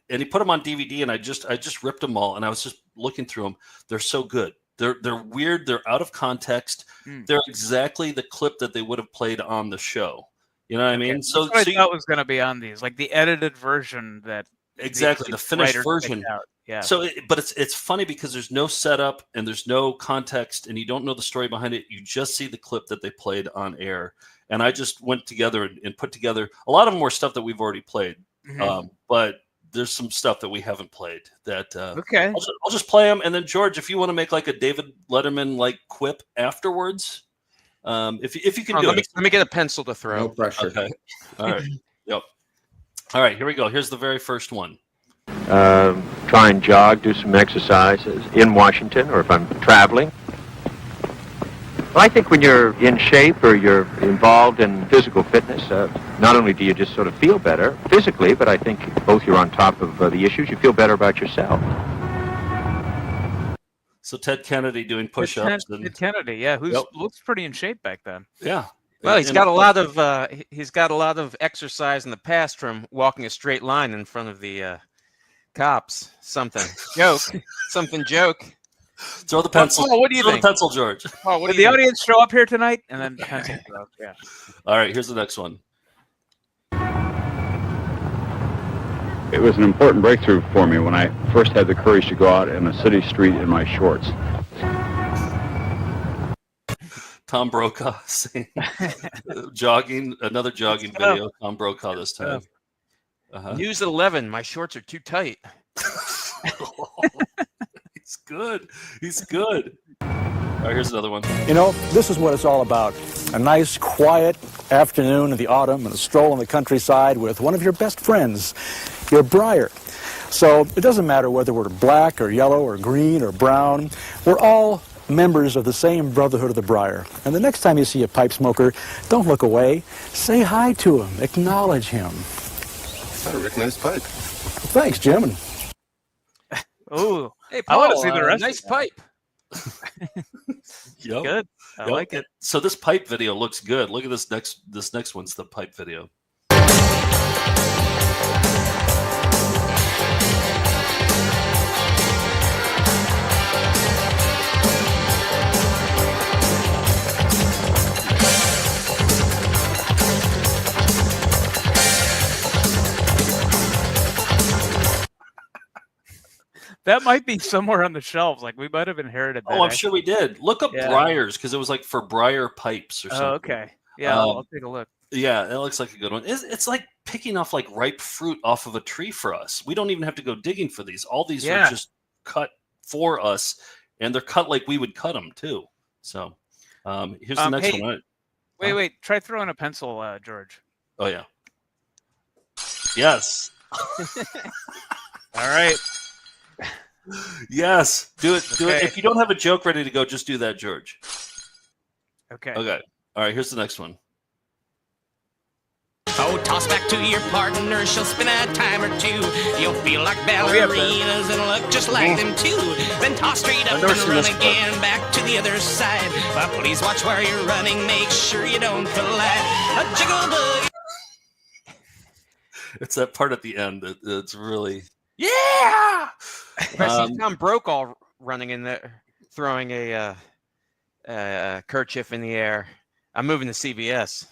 and he put them on DVD, and I just ripped them all, and I was just looking through them. They're so good. They're weird. They're out of context. They're exactly the clip that they would have played on the show. You know what I mean? So I thought was going to be on these, like the edited version that exactly the finished version. Yeah. So, but it's funny because there's no setup and there's no context, and you don't know the story behind it. You just see the clip that they played on air. And I just went together and put together a lot of them were stuff that we've already played, but there's some stuff that we haven't played. That okay. I'll just play them, and then George, if you want to make like a David Letterman like quip afterwards, if you can do it. Let me get a pencil to throw. No pressure. Okay. All right. Yep. All right. Here we go. Here's the very first one. Try and jog, do some exercises in Washington, or if I'm traveling. Well, I think when you're in shape or you're involved in physical fitness, not only do you just sort of feel better physically, but I think both you're on top of the issues, you feel better about yourself. So Ted Kennedy doing push-ups. Ted Kennedy, yeah, who looks pretty in shape back then. Yeah. Well, he's got a lot of exercise in the past from walking a straight line in front of the cops. Something joke. Throw the pencil. What do you think? The pencil, George. Did the audience show up here tonight? And then pencil throw. Yeah. All right, here's the next one. It was an important breakthrough for me when I first had the courage to go out in a city street in my shorts. Tom Brokaw saying, jogging, another jogging video. Tom Brokaw this time. News at 11. My shorts are too tight. He's good. He's good. All right, here's another one. You know, this is what it's all about. A nice, quiet afternoon in the autumn and a stroll in the countryside with one of your best friends, your Briar. So it doesn't matter whether we're black or yellow or green or brown. We're all members of the same Brotherhood of the Briar. And the next time you see a pipe smoker, don't look away. Say hi to him. Acknowledge him. I recognize pipe. Thanks, Jim. Oh, hey, Paul, I want to see the rest. Nice pipe. Yep. Good. I like it. So this pipe video looks good. Look at this next one's the pipe video. That might be somewhere on the shelves. Like we might have inherited that. Oh, I'm sure we did. Look up Briars because it was like for Briar pipes or something. Oh, okay. Yeah, I'll take a look. Yeah, it looks like a good one. It's like picking off like ripe fruit off of a tree for us. We don't even have to go digging for these. All these are just cut for us, and they're cut like we would cut them too. So here's the next one. Wait. Try throwing a pencil, George. Oh, yeah. Yes. All right. Yes. Do it. Do it. If you don't have a joke ready to go, just do that, George. Okay. Okay. All right. Here's the next one. Oh, toss back to your partner, she'll spin a time or two. You'll feel like ballerinas and look just like them too. Then toss straight up and run again back to the other side. But please watch where you're running, make sure you don't collide. A jiggle bug. It's that part at the end that's really... Yeah! I see Tom Brokaw running in there, throwing a kerchief in the air. I'm moving to CBS.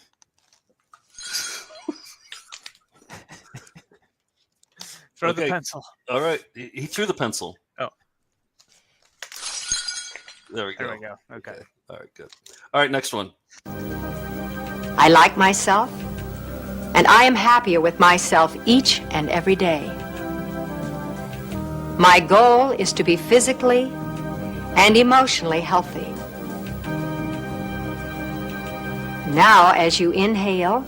Throw the pencil. All right. He threw the pencil. Oh. There we go. There we go. Okay. All right, good. All right, next one. I like myself, and I am happier with myself each and every day. My goal is to be physically and emotionally healthy. Now, as you inhale,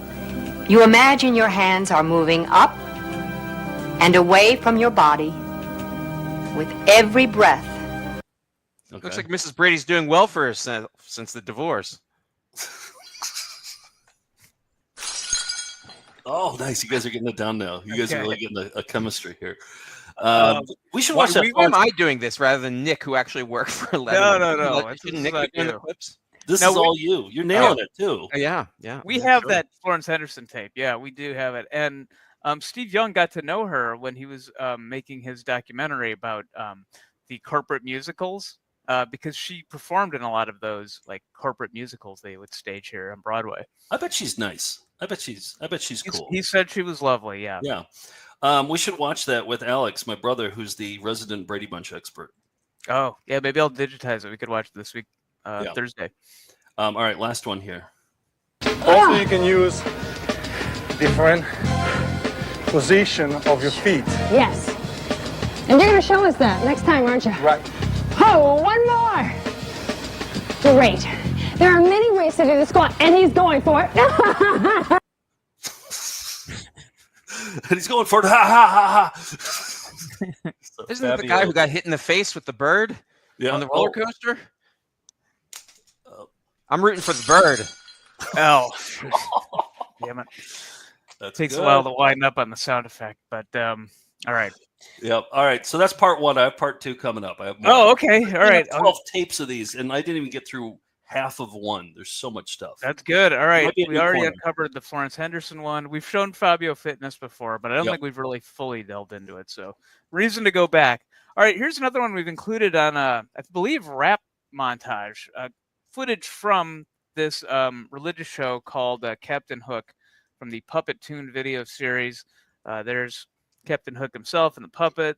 you imagine your hands are moving up and away from your body with every breath. Okay. Looks like Mrs. Brady's doing well for herself since the divorce. Oh, nice. You guys are getting it down now. You guys are really getting a chemistry here. We should Why watch that. am I doing this rather than Nick, who actually worked for Letterman? No. Shouldn't Nick be doing the clips? This is all you. You're nailing it, too. Yeah. We have that Florence Henderson tape. Yeah, we do have it. And Steve Young got to know her when he was making his documentary about the corporate musicals because she performed in a lot of those like corporate musicals they would stage here on Broadway. I bet she's nice. I bet she's cool. He said she was lovely. Yeah. Yeah. We should watch that with Alex, my brother, who's the resident Brady Bunch expert. Oh, yeah. Maybe I'll digitize it. We could watch it this week, Thursday. All right. Last one here. Also, you can use different position of your feet. Yes. And you're going to show us that next time, aren't you? Right. Oh, one more. Great. There are many ways to do the squat, and he's going for it. And he's going for it. Ha, ha, ha, ha. Isn't it the guy who got hit in the face with the bird on the roller coaster? I'm rooting for the bird. Oh, damn it. That takes a while to wind up on the sound effect, but all right. Yep. All right. So that's part one. I have part two coming up. I have more. Oh, okay. All right. 12 tapes of these, and I didn't even get through half of one. There's so much stuff. That's good. All right. We already uncovered the Florence Henderson one. We've shown Fabio Fitness before, but I don't think we've really fully delved into it. So reason to go back. All right. Here's another one we've included on, I believe, Rap Montage. Footage from this religious show called Captain Hook from the Puppet Tune video series. There's Captain Hook himself and the puppet.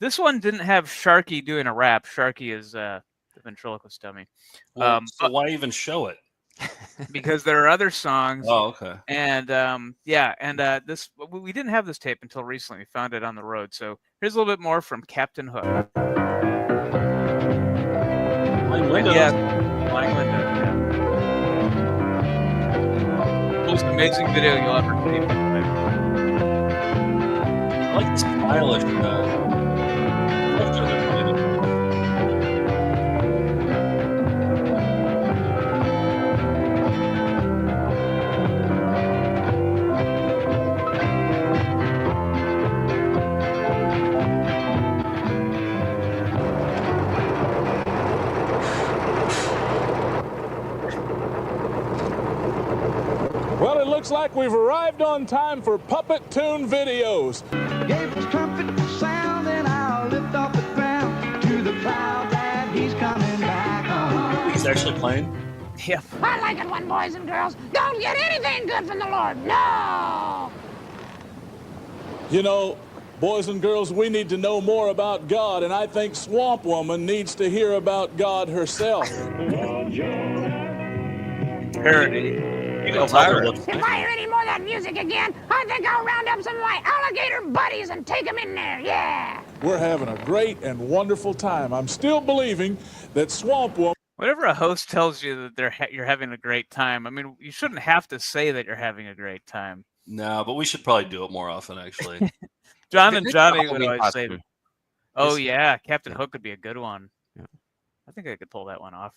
This one didn't have Sharky doing a rap. Sharky is the ventriloquist dummy. So why even show it? Because there are other songs. Oh, okay. And this we didn't have this tape until recently. We found it on the road. So here's a little bit more from Captain Hook. Flying Window. Most amazing video you'll ever see. I like the stylish Well, it looks like we've arrived on time for Puppet Tune videos. Gave us trumpet sound and I'll lift off the ground to the cloud that he's coming back on. He's actually playing? Yep. I like it when boys and girls don't get anything good from the Lord. No! You know, boys and girls, we need to know more about God, and I think Swamp Woman needs to hear about God herself. Parody. If I hear any more of that music again, I think I'll round up some of my alligator buddies and take them in there, yeah! We're having a great and wonderful time. I'm still believing that Swamp Woman... Whenever a host tells you that you're having a great time, I mean, you shouldn't have to say that you're having a great time. No, but we should probably do it more often, actually. John and Johnny would always say, oh, yeah, Captain Hook would be a good one. Yeah. I think I could pull that one off.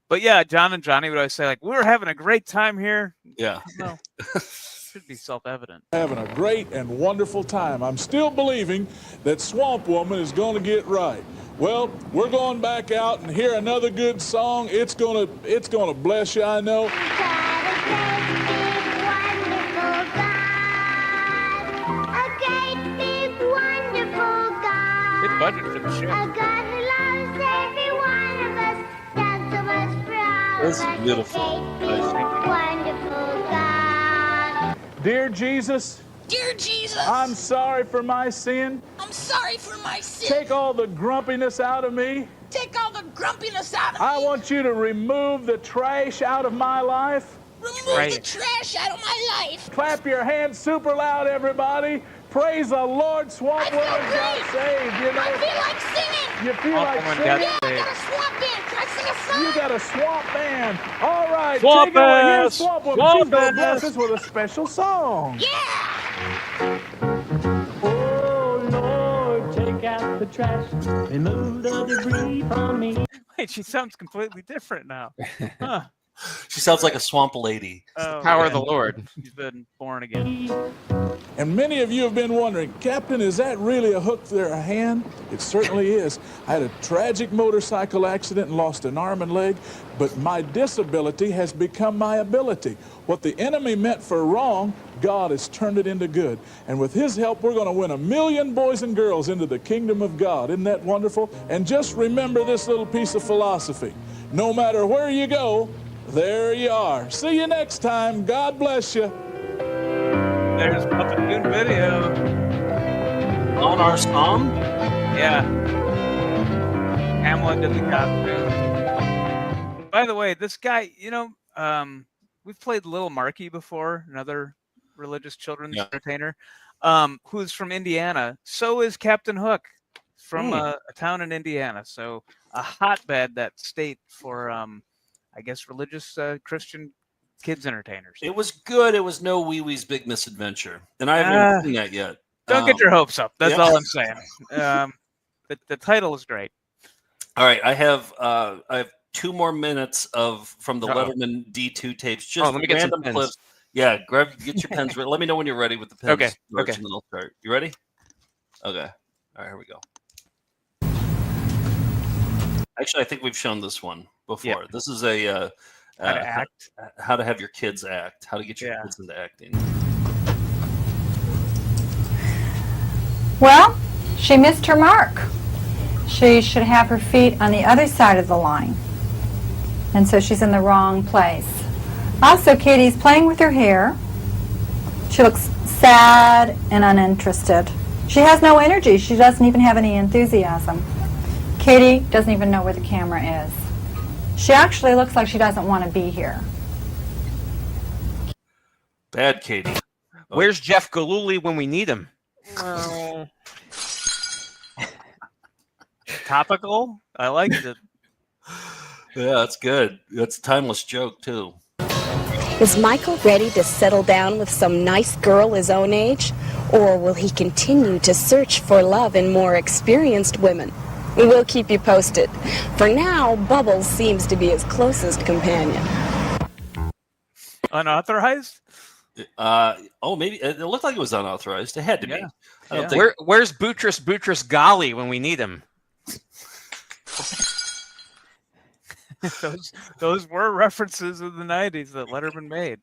But yeah, John and Johnny would always say, like, we're having a great time here. Yeah. No, should be self-evident. Having a great and wonderful time. I'm still believing that Swamp Woman is going to get right. Well, we're going back out and hear another good song. It's gonna bless you, I know. Good budget for the show. This is beautiful. Dear Jesus. Dear Jesus. I'm sorry for my sin. I'm sorry for my sin. Take all the grumpiness out of me. Take all the grumpiness out of me. I want you to remove the trash out of my life. Remove the trash out of my life. Clap your hands super loud, everybody. Praise the Lord, Swamp Woman got saved, you know. I feel like singing. You feel like Aquaman singing? got Yeah, I saved. got a swamp band. Can I sing a song? You got a swamp band. All right, Swamp take it away. Here's ass. Swamp Woman. Swamp She's going to bless ass. us with a special song. Oh, Lord, take out the trash. Remove the debris from me. Wait, she sounds completely different now. Huh. She sounds like a swamp lady. Oh, Power of yeah. the Lord. She's been born again. And many of you have been wondering, Captain, is that really a hook there, a hand? It certainly is. I had a tragic motorcycle accident and lost an arm and leg, but my disability has become my ability. What the enemy meant for wrong, God has turned it into good. And with his help, we're going to win 1 million boys and girls into the kingdom of God. Isn't that wonderful? And just remember this little piece of philosophy. No matter where you go, there you are. See you next time. God bless you. There's Puppet Moon Video. On our song? Yeah. Hamlet did the costume. By the way, this guy, we've played Little Marky before, another religious children's entertainer, who's from Indiana. So is Captain Hook from a town in Indiana. So a hotbed, that state for, I guess, religious Christian kids entertainers. It was good. It was no Wee Wee's Big Misadventure. And I haven't seen that yet. Don't get your hopes up. That's yeah. all I'm saying. The title is great. All right. I have 2 more minutes from the Letterman D2 tapes. Just let me get some random pens. clips. Yeah, get your pens. Let me know when you're ready with the pens. Okay. And then I'll start. You ready? Okay. All right, here we go. Actually, I think we've shown this one before. Yeah. This is a How to act. How to have your kids act. How to get your kids into acting. Well, she missed her mark. She should have her feet on the other side of the line. And so she's in the wrong place. Also, Katie's playing with her hair. She looks sad and uninterested. She has no energy. She doesn't even have any enthusiasm. Katie doesn't even know where the camera is. She actually looks like she doesn't want to be here. Bad Katie. Where's Jeff Galooly when we need him? Topical? I liked it. Yeah, that's good. That's a timeless joke, too. Is Michael ready to settle down with some nice girl his own age? Or will he continue to search for love in more experienced women? We'll keep you posted. For now, Bubbles seems to be his closest companion. Unauthorized? Maybe it looked like it was unauthorized. It had to be. I don't think. Where's Boutros Ghali when we need him? those were references of the 90s that Letterman made.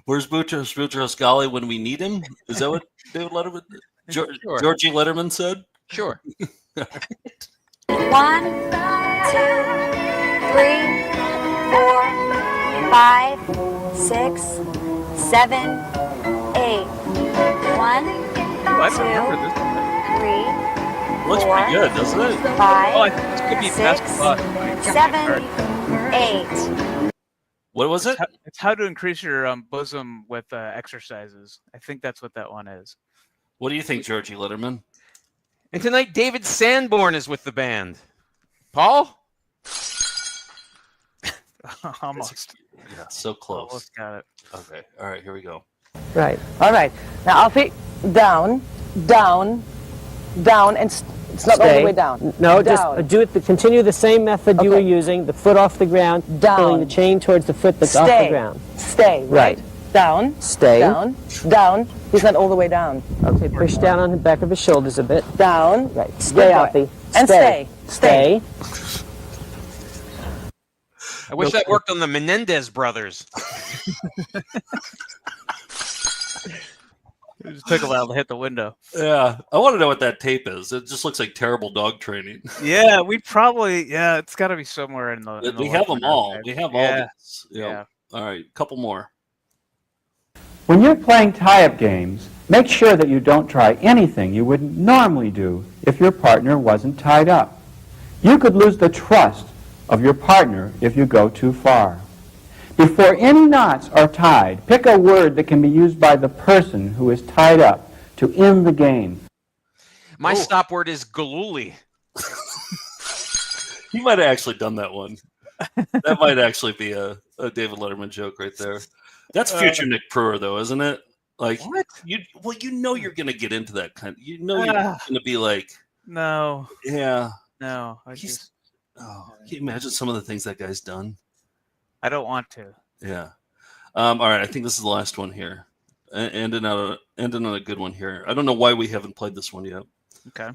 Where's Boutros Ghali when we need him? Is that what David Letterman, Georgie Letterman said? Sure. 1, 2, 3, 4, 5, 6, 7, 8. 1, 2, 3. Looks pretty good, doesn't it? 5, this could be 6, 7, 8. What was it? It's how to increase your bosom with exercises. I think that's what that one is. What do you think, Georgie Letterman? And tonight, David Sanborn is with the band. Paul? Almost. Yeah, so close. Almost got it. Okay. All right, here we go. Right. All right. Now I'll feet down, down, down, and it's not all the way down. No, down. just do it. Continue the same method you were using. The foot off the ground, pulling the chain towards the foot that's off the ground. Stay. Right. Down. Stay. Down. Down. He's not all the way down. Okay. Push down on the back of his shoulders a bit. Down. Right. Stay, Alfie. And stay. Stay. I wish that worked on the Menendez brothers. It just took a while to hit the window. Yeah, I want to know what that tape is. It just looks like terrible dog training. Yeah, it's got to be somewhere in the. We have them all. We have all this. Yeah. All right, a couple more. When you're playing tie-up games, make sure that you don't try anything you wouldn't normally do if your partner wasn't tied up. You could lose the trust of your partner if you go too far. Before any knots are tied, pick a word that can be used by the person who is tied up to end the game. My stop word is galooly. He might have actually done that one. That might actually be a David Letterman joke right there. That's future Nick Pruer, though, isn't it? Like what? You know you're gonna get into that kind. You're gonna be like, no, yeah, no. Can you imagine some of the things that guy's done? I don't want to. Yeah. All right. I think this is the last one here. Ending on a good one here. I don't know why we haven't played this one yet. Okay.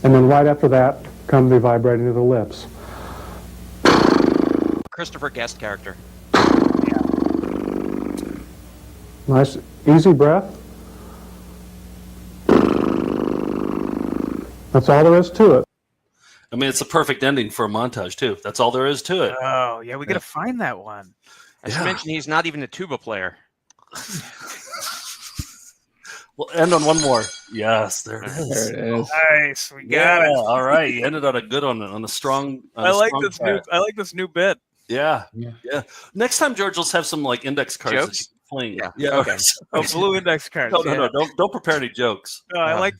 And then right after that, come the vibrating of the lips. Christopher Guest character. Nice, easy breath. That's all there is to it. I mean, it's a perfect ending for a montage, too. That's all there is to it. Oh, yeah, we got to find that one. I should mention he's not even a tuba player. We'll end on one more. Yes, there it is. There it is. Nice, we got it. All right, you ended on a good one, on a strong. I like this new bit. Yeah. Next time, George, let's have some like index cards. Jokes? Playing. Yeah. Okay. Blue index cards. No. Don't prepare any jokes. No, I like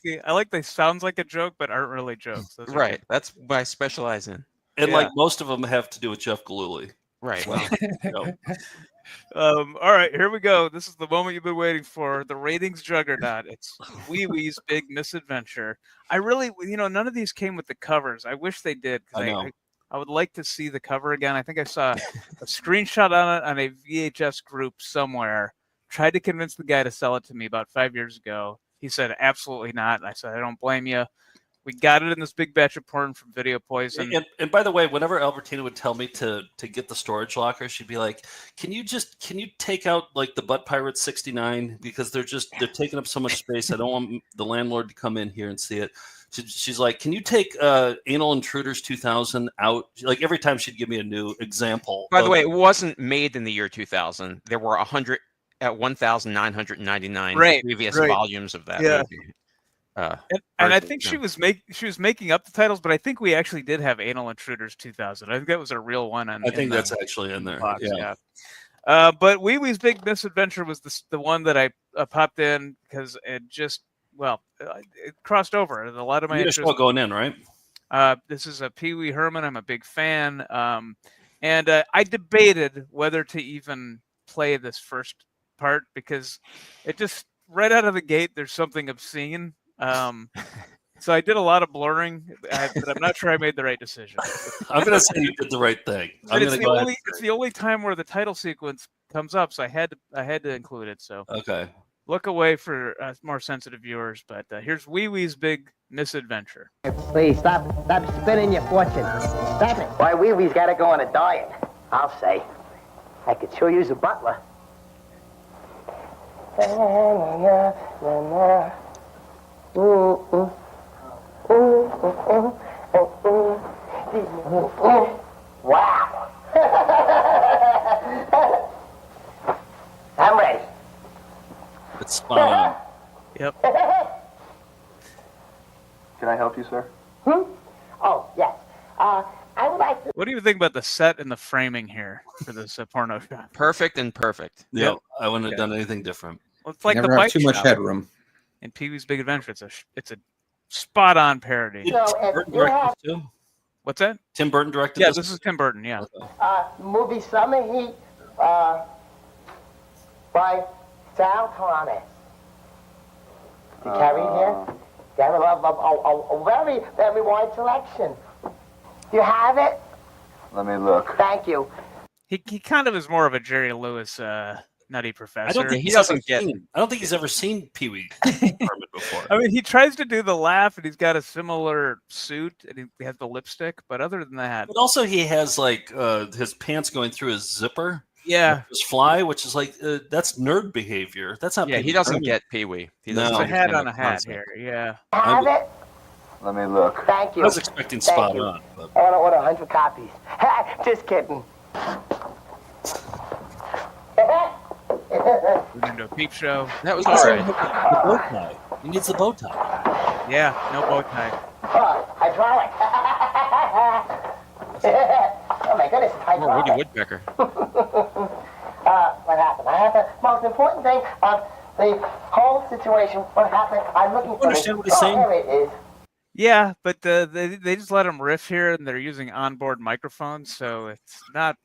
they sounds like a joke, but aren't really jokes. Those right. That's what I specialize in. And like most of them have to do with Jeff Galooly. Right. Well, all right, here we go. This is the moment you've been waiting for. The ratings juggernaut. It's Wee Wee's Big Misadventure. I really, none of these came with the covers. I wish they did. I would like to see the cover again. I think I saw a screenshot on it on a VHS group somewhere. Tried to convince the guy to sell it to me about 5 years ago. He said, absolutely not. And I said, I don't blame you. We got it in this big batch of porn from Video Poison. And by the way, whenever Albertina would tell me to get the storage locker, she'd be like, can you take out like the Butt Pirate 69? Because they're taking up so much space. I don't want the landlord to come in here and see it. She's like, can you take Anal Intruders 2000 out? Like every time she'd give me a new example. By the way, it wasn't made in the year 2000. There were 1,999 previous volumes of that movie. And I think she was making up the titles, but I think we actually did have Anal Intruders 2000. I think that was a real one. I think that's actually in there. Box, yeah. But Wee Wee's Big Misadventure was the one that I popped in because it just it crossed over. A lot of my interests going in, right? This is a Pee Wee Herman. I'm a big fan, and I debated whether to even play this first part because it just right out of the gate there's something obscene. So I did a lot of blurring, but I'm not sure I made the right decision. I'm going to say you did the right thing. It's the only time where the title sequence comes up, so I had to include it. So okay, look away for more sensitive viewers. But here's Wee Wee's Big Misadventure. Please stop spending your fortune. Stop it. Why, Wee Wee's got to go on a diet. I'll say. I could sure use a butler. Wow. I'm ready. It's spot on. Yep. Can I help you, sir? Oh, yes. I would like to... What do you think about the set and the framing here for this porno shot? Perfect and perfect. Yep. I wouldn't have done anything different. Well, it's like Never the have bike too much shop headroom. in Pee Wee's Big Adventure. It's a spot on parody. Burton directed this too? What's that? Tim Burton directed Yeah, this? this is Tim Burton. Yeah. Movie Summer Heat by Sal Thomas. You carry it here? You have a very, very wide selection. You have it? Let me look. Thank you. He kind of is more of a Jerry Lewis nutty professor. I don't think he's ever seen Pee Wee Herman before. I mean, he tries to do the laugh, and he's got a similar suit, and he has the lipstick. But other than that, But also he has like his pants going through his zipper. Yeah. His fly, which is like that's nerd behavior. That's not. Yeah, Pee he Wee doesn't Herman. get Pee Wee. He No. doesn't it's a hat understand on the a hat concept. here. Yeah. Have it? Let me look. Thank you. I was expecting Thank spot you. on. But... I want to order 100 copies. Just kidding. We're into a peep show. That was He all doesn't right. have the bow tie. He needs the bow tie. Yeah, no bow tie. Hydraulic. Oh my goodness, it's Or Woody hydraulic. Woodpecker. What happened? I have the most important thing of the whole situation. What happened? I'm looking for understand it. what he's saying? Here it is. Yeah, but they just let them riff here, and they're using onboard microphones, so it's not.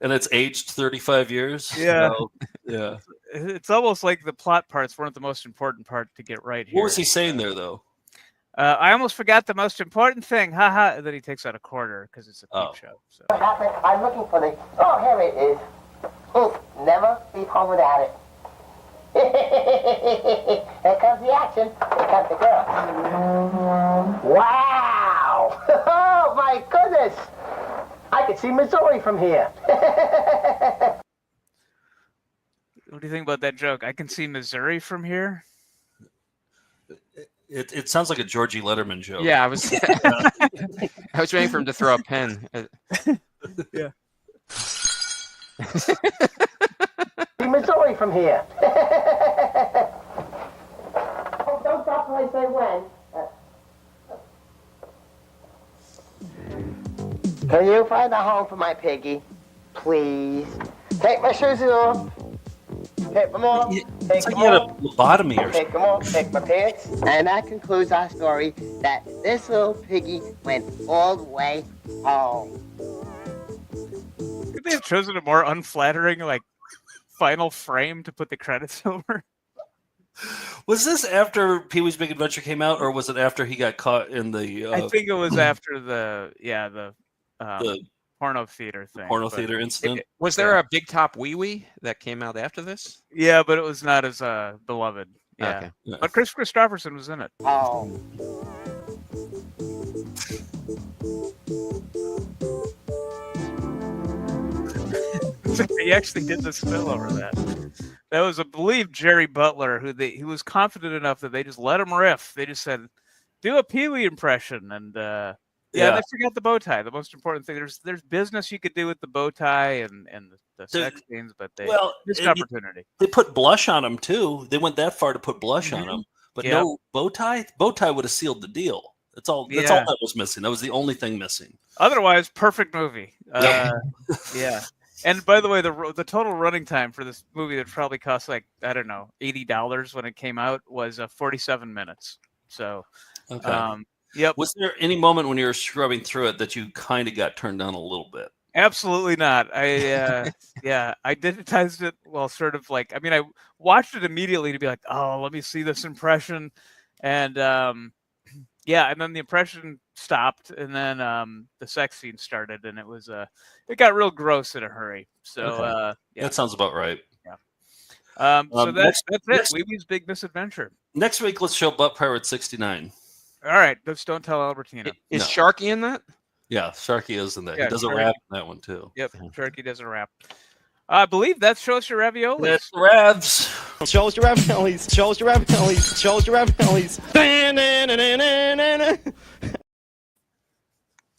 And it's aged 35 years. Yeah, So, yeah. It's almost like the plot parts weren't the most important part to get right here. What was he saying there, though? I almost forgot the most important thing. Haha. And then he takes out a quarter because it's a peep show. So. What happened? I'm looking for the... Oh, here it is. Never leave home without it. Here comes the action. Here comes the girl. Wow! Oh, my goodness! I can see Missouri from here. What do you think about that joke? I can see Missouri from here. It sounds like a Georgie Letterman joke. Yeah, I was waiting for him to throw a pen. Yeah. See Missouri from here. Oh, don't stop till I say when. Can you find a home for my piggy, please? Take my shoes off. Take them off. It's like he had a lobotomy or Take them off. Take my pants. And that concludes our story that this little piggy went all the way home. Could they have chosen a more unflattering, like, final frame to put the credits over? Was this after Pee-wee's Big Adventure came out, or was it after he got caught in the... I think it was after the porno theater thing. Theater incident? Was there a Big Top Wee Wee that came out after this? Yeah, but it was not as beloved. Yeah. Okay. Yeah. But Chris Christopherson was in it. Oh. He actually did the spill over that. That was, I believe, Jerry Butler, he was confident enough that they just let him riff. They just said, do a Pee-wee impression. And Yeah. they forgot the bow tie. The most important thing. There's business you could do with the bow tie and the sex scenes, but they missed opportunity. They put blush on him too. They went that far to put blush on him, but no bow tie. Bow tie would have sealed the deal. That's all. That's all that was missing. That was the only thing missing. Otherwise, perfect movie. Yeah. Yeah. And by the way, the total running time for this movie that probably cost like, I don't know, $80 when it came out was 47 minutes. So, Okay. Yep. Was there any moment when you were scrubbing through it that you kind of got turned down a little bit? Absolutely not. I digitized it. Well, sort of like, I mean, I watched it immediately to be like, oh, let me see this impression. And and then the impression stopped, and then the sex scene started, and it got real gross in a hurry. So that sounds about right. Yeah. So that's it. Wee Wee's Big Misadventure. Next week, let's show Butt Pirate 69. All right, just don't tell Albertina. Is Sharky in that? Yeah, Sharky is in that. Yeah, he does a Sharky. rap in that one too. Yep, Sharky does a rap. I believe that shows your raviolis. That's the Ravs. Shows your raviolis. Shows your raviolis. Shows your raviolis.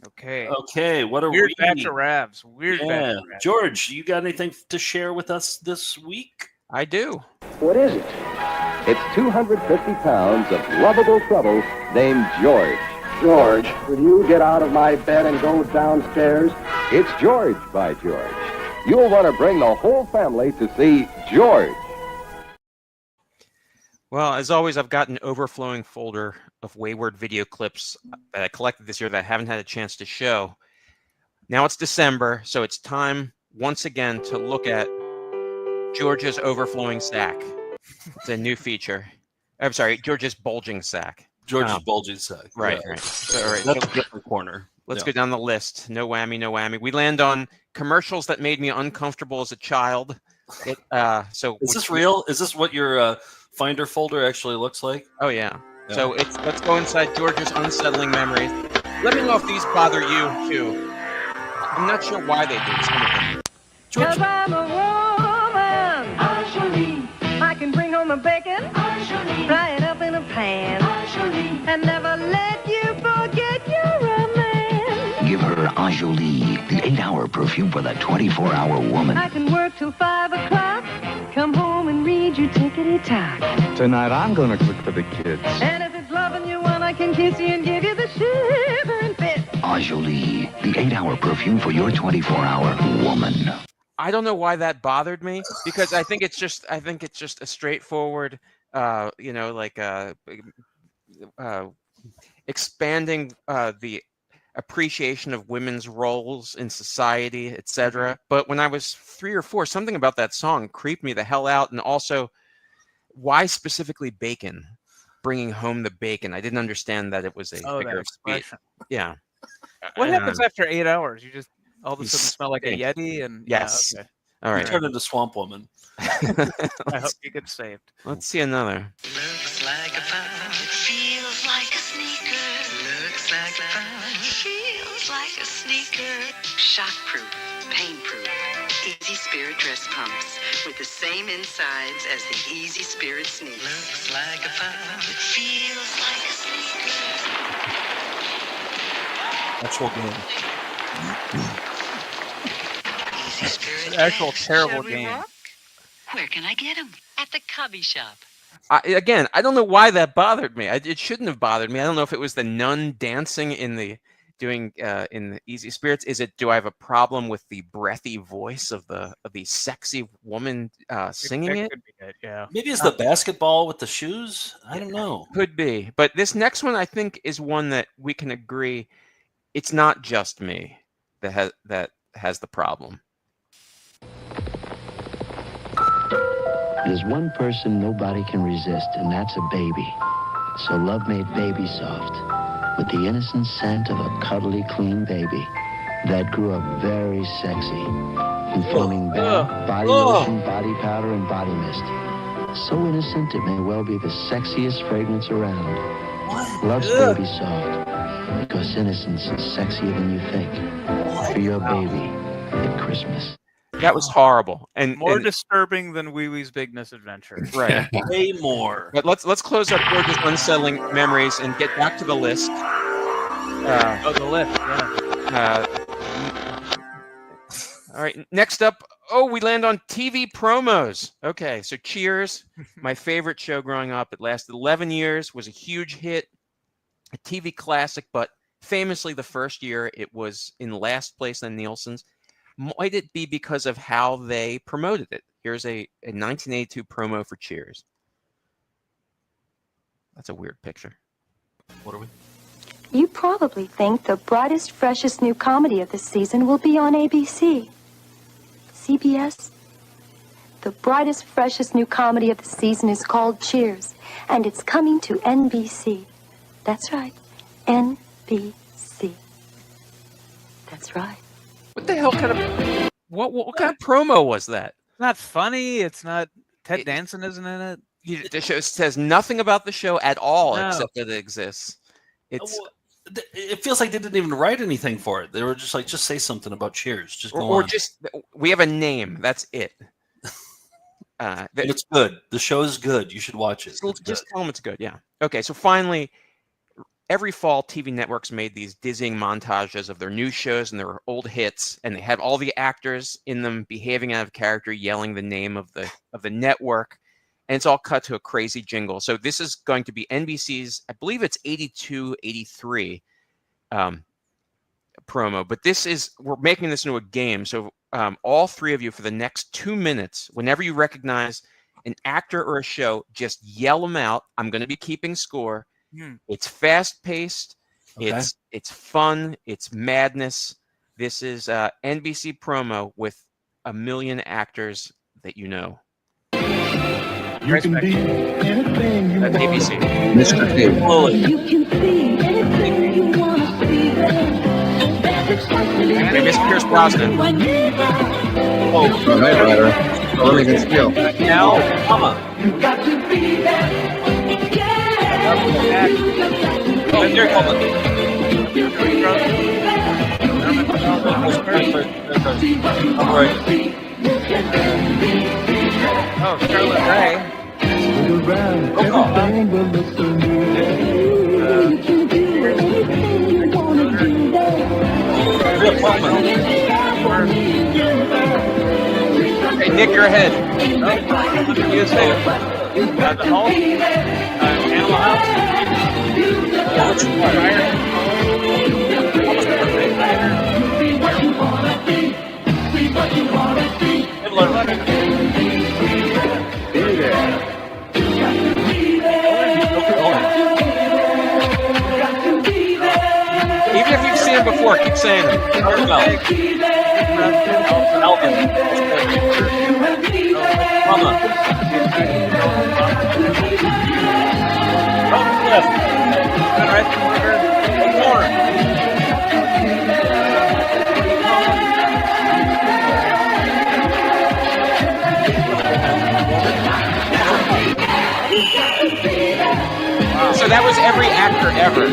Okay. What are weird we? batch of Ravs. Weird batch of Ravs. George, you got anything to share with us this week? I do. What is it? It's 250 pounds of lovable trouble named George. George, will you get out of my bed and go downstairs? It's George by George. You'll want to bring the whole family to see George. Well, as always, I've got an overflowing folder of wayward video clips that I collected this year that I haven't had a chance to show. Now it's December, so it's time once again to look at George's overflowing sack. It's a new feature. I'm sorry, George's bulging sack. George's bulging sack. Right. Yeah. So, all right. That's a different corner. Let's go down the list. No whammy, no whammy. We land on commercials that made me uncomfortable as a child. So is this real? Is this what your Finder folder actually looks like? Oh yeah. So let's go inside George's unsettling memories. Let me know if these bother you too. I'm not sure why they do some of them. Cause I'm a woman. I can bring home the bacon, fry it up in a pan, and never let you forget you're a man. Give her Enjoli, the 8-hour perfume for the 24-hour woman. I can work till 5 o'clock, come home and read your tickety-tock. Tonight I'm gonna cook for the kids. And if it's loving you one, I can kiss you and give you the shivering fit. Enjoli, the 8-hour perfume for your 24-hour woman. I don't know why that bothered me, because I think it's just a straightforward expanding the appreciation of women's roles in society, etc. But when I was 3 or 4, something about that song creeped me the hell out. And also, why specifically bacon? Bringing home the bacon. I didn't understand that it was a figure of speech. Yeah. What happens after 8 hours? You just all of a You sudden smell like a stink. Yeti, and Yes. Yeah, okay. All right. You turn into Swamp Woman. I hope you get saved. Let's see another. Looks like a phone. Feels like a sneaker. Looks like a phone. Feels like a sneaker. Shockproof, pain-proof, Easy Spirit dress pumps with the same insides as the Easy Spirit sneakers. Looks like a phone. Feels like a sneaker. Actual game. Easy Spirit. An actual terrible Shall we game. walk? Where can I get them? At the Cubby Shop. Again, I don't know why that bothered me. It shouldn't have bothered me. I don't know if it was the nun dancing in the Easy Spirits. Do I have a problem with the breathy voice of the sexy woman singing it? Could be it, yeah. Maybe it's the basketball with the shoes. I don't know. Could be. But this next one, I think, is one that we can agree it's not just me that has the problem. There's one person nobody can resist, and that's a baby. So love made Baby Soft with the innocent scent of a cuddly, clean baby that grew up very sexy, informing bath, body lotion, body powder, and body mist. So innocent it may well be the sexiest fragrance around. Love's Baby Soft, because innocence is sexier than you think. For your baby at Christmas. That was horrible, and More disturbing than Wee Wee's Big Misadventure. right. Way more. But let's close up George's unsettling memories and get back to the list. The list. Yeah. All right. Next up, we land on TV promos. Okay, so Cheers, my favorite show growing up. It lasted 11 years, was a huge hit, a TV classic, but famously the first year it was in last place on Nielsen's. Might it be because of how they promoted it? Here's a 1982 promo for Cheers. That's a weird picture. What are we? You probably think the brightest, freshest new comedy of the season will be on ABC. CBS? The brightest, freshest new comedy of the season is called Cheers, and it's coming to NBC. That's right, NBC. That's right. What the hell kind of what kind of promo was that? It's not funny. It's not. Ted Danson isn't in it. The show says nothing about the show at all, No. except that it exists. It's It feels like they didn't even write anything for it. They were just like, just say something about Cheers. Just go or on. just we have a name. That's it. It's good. The show is good. You should watch it. Just tell them it's good. Yeah. Okay. So finally, every fall, TV networks made these dizzying montages of their new shows and their old hits, and they had all the actors in them behaving out of character, yelling the name of the network, and it's all cut to a crazy jingle. So this is going to be NBC's, I believe it's 82, 83 promo, but we're making this into a game. So all three of you, for the next 2 minutes, whenever you recognize an actor or a show, just yell them out. I'm going to be keeping score. It's fast-paced. Okay. It's fun. It's madness. This is NBC promo with a million actors that you know. You can be anything you want. ABC. Mr. Hill. You can be anything you want to be. Hey, Mr. Pierce Brosnan. Oh, Knight Rider. Early and still. Now, Mama. You got to be that. Oh, Charlotte Ray. Hey, Nick, you're ahead. USA. The Hulk. Animal House. seen him before. Keep saying him. Alvin. Mama. So that was every actor ever.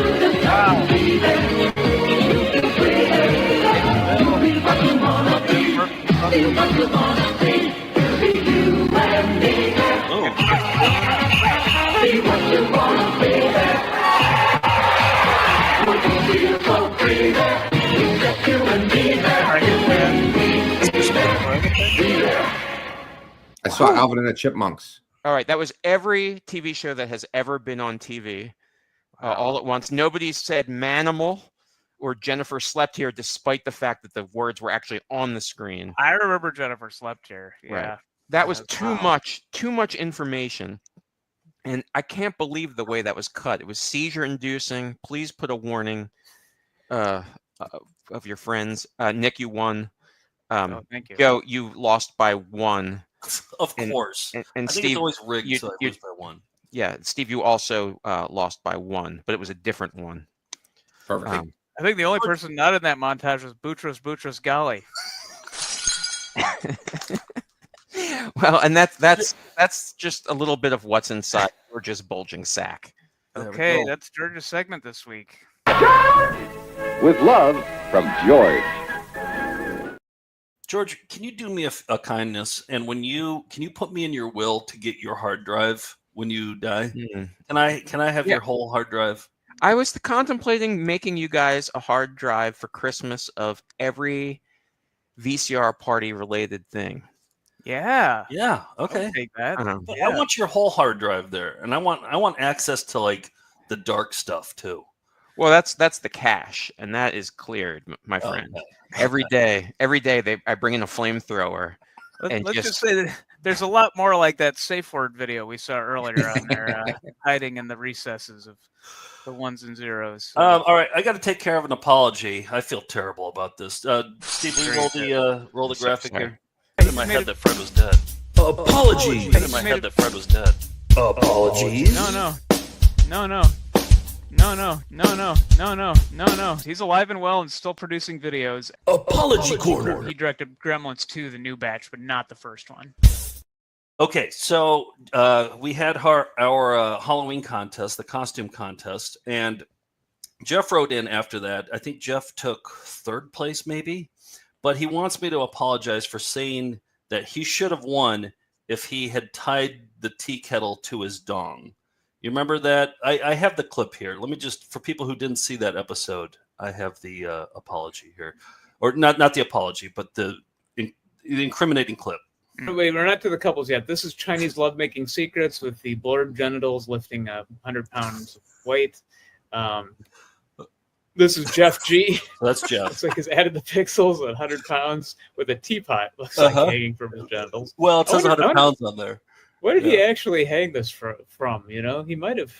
I saw Alvin and the Chipmunks. All right, that was every TV show that has ever been on TV, all at once. Nobody said Manimal or Jennifer Slept Here, despite the fact that the words were actually on the screen. I remember Jennifer Slept Here. Yeah, right. That was too much information, and I can't believe the way that was cut. It was seizure-inducing. Please put a warning of your friends. Nick, you won. Thank you. Joe, you lost by 1. Of course. And I think Steve, it's always rigged, so I lose by 1. Yeah, Steve, you also lost by 1, but it was a different one. Perfect. I think the only person not in that montage was Boutros Ghali. Well, and that's just a little bit of what's inside George's bulging sack. Okay, that's George's segment this week. With love from George. George, can you do me a kindness? And can you put me in your will to get your hard drive when you die? Can I have your whole hard drive? I was contemplating making you guys a hard drive for Christmas of every VCR party related thing. Yeah. Yeah. Okay. I'll take that. But I want your whole hard drive there, and I want access to like the dark stuff too. Well, that's the cache, and that is cleared, my friend. Okay. Every day, I bring in a flamethrower. Let's just say that there's a lot more like that safe word video we saw earlier on there, hiding in the recesses of the ones and zeros. All right, I got to take care of an apology. I feel terrible about this. Steve, will you roll the graphic here? I had in my head that Fred was dead. Apologies. I had in my head that Fred was dead. Apologies. No. He's alive and well and still producing videos. Apology corner. He directed Gremlins 2, the new batch, but not the first one. Okay, so we had our Halloween contest, the costume contest, and Jeff wrote in after that. I think Jeff took 3rd place, maybe, but he wants me to apologize for saying that he should have won if he had tied the tea kettle to his dong. You remember that? I have the clip here. Let me just, for people who didn't see that episode, I have the apology here. Or not the apology, but the incriminating clip. Wait, we're not to the couples yet. This is Chinese lovemaking secrets with the blurred genitals lifting 100 pounds of weight. This is Jeff G. That's Jeff. Looks like he's added the pixels at 100 pounds with a teapot. Looks like hanging from his genitals. Well, it says 100 pounds on there. Where did he actually hang this from? You know, he might have.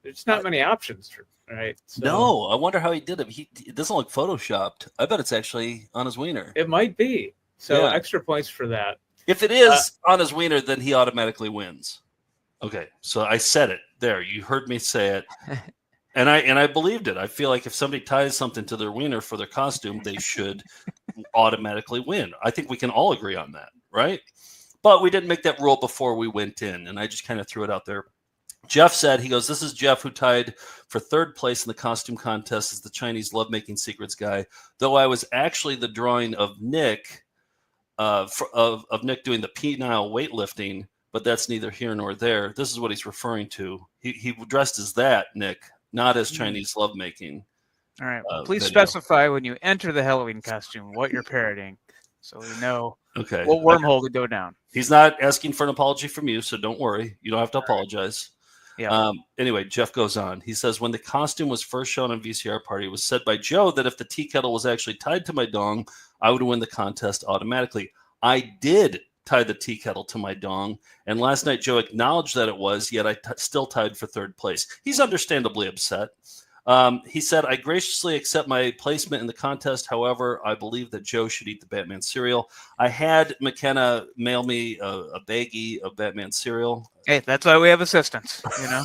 There's not many options, right? So, no, I wonder how he did it. It doesn't look photoshopped. I bet it's actually on his wiener. It might be. So extra points for that. If it is on his wiener, then he automatically wins. Okay, so I said it there. You heard me say it, and I believed it. I feel like if somebody ties something to their wiener for their costume, they should automatically win. I think we can all agree on that, right? But we didn't make that rule before we went in, and I just kind of threw it out there. Jeff said, he goes, this is Jeff who tied for 3rd place in the costume contest as the Chinese lovemaking secrets guy, though I was actually the drawing of Nick, of Nick doing the penile weightlifting, but that's neither here nor there. This is what he's referring to. He dressed as that, Nick, not as Chinese lovemaking. All right. Well, please specify when you enter the Halloween costume what you're parodying, so we know what wormhole to go down. He's not asking for an apology from you, so don't worry. You don't have to apologize. Yeah. Anyway, Jeff goes on. He says, when the costume was first shown on VCR Party, it was said by Joe that if the tea kettle was actually tied to my dong, I would win the contest automatically. I did tie the tea kettle to my dong, and last night Joe acknowledged that it was, yet I still tied for 3rd place. He's understandably upset. He said, I graciously accept my placement in the contest. However, I believe that Joe should eat the Batman cereal. I had McKenna mail me a baggie of Batman cereal. Hey, that's why we have assistants, you know.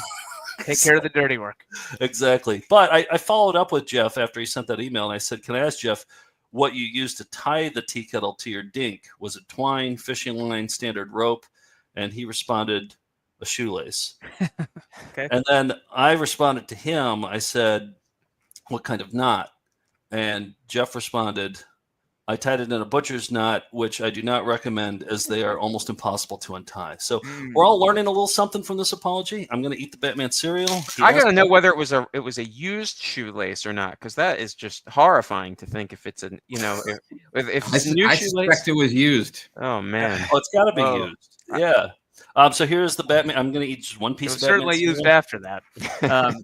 Take care of the dirty work. Exactly. But I followed up with Jeff after he sent that email, and I said, can I ask Jeff what you used to tie the tea kettle to your dink? Was it twine, fishing line, standard rope? And he responded, a shoelace. Okay. And then I responded to him. I said, what kind of knot? And Jeff responded, I tied it in a butcher's knot, which I do not recommend as they are almost impossible to untie. So we're all learning a little something from this apology. I'm going to eat the Batman cereal. I got to know whether it was a used shoelace or not, because that is just horrifying to think if it's a, you know, if it's a new I shoelace. suspect it was used. Oh man. Oh, it's got to be used. Yeah. So here's the Batman. I'm going to eat just one piece It was of Batman certainly cereal. used after that.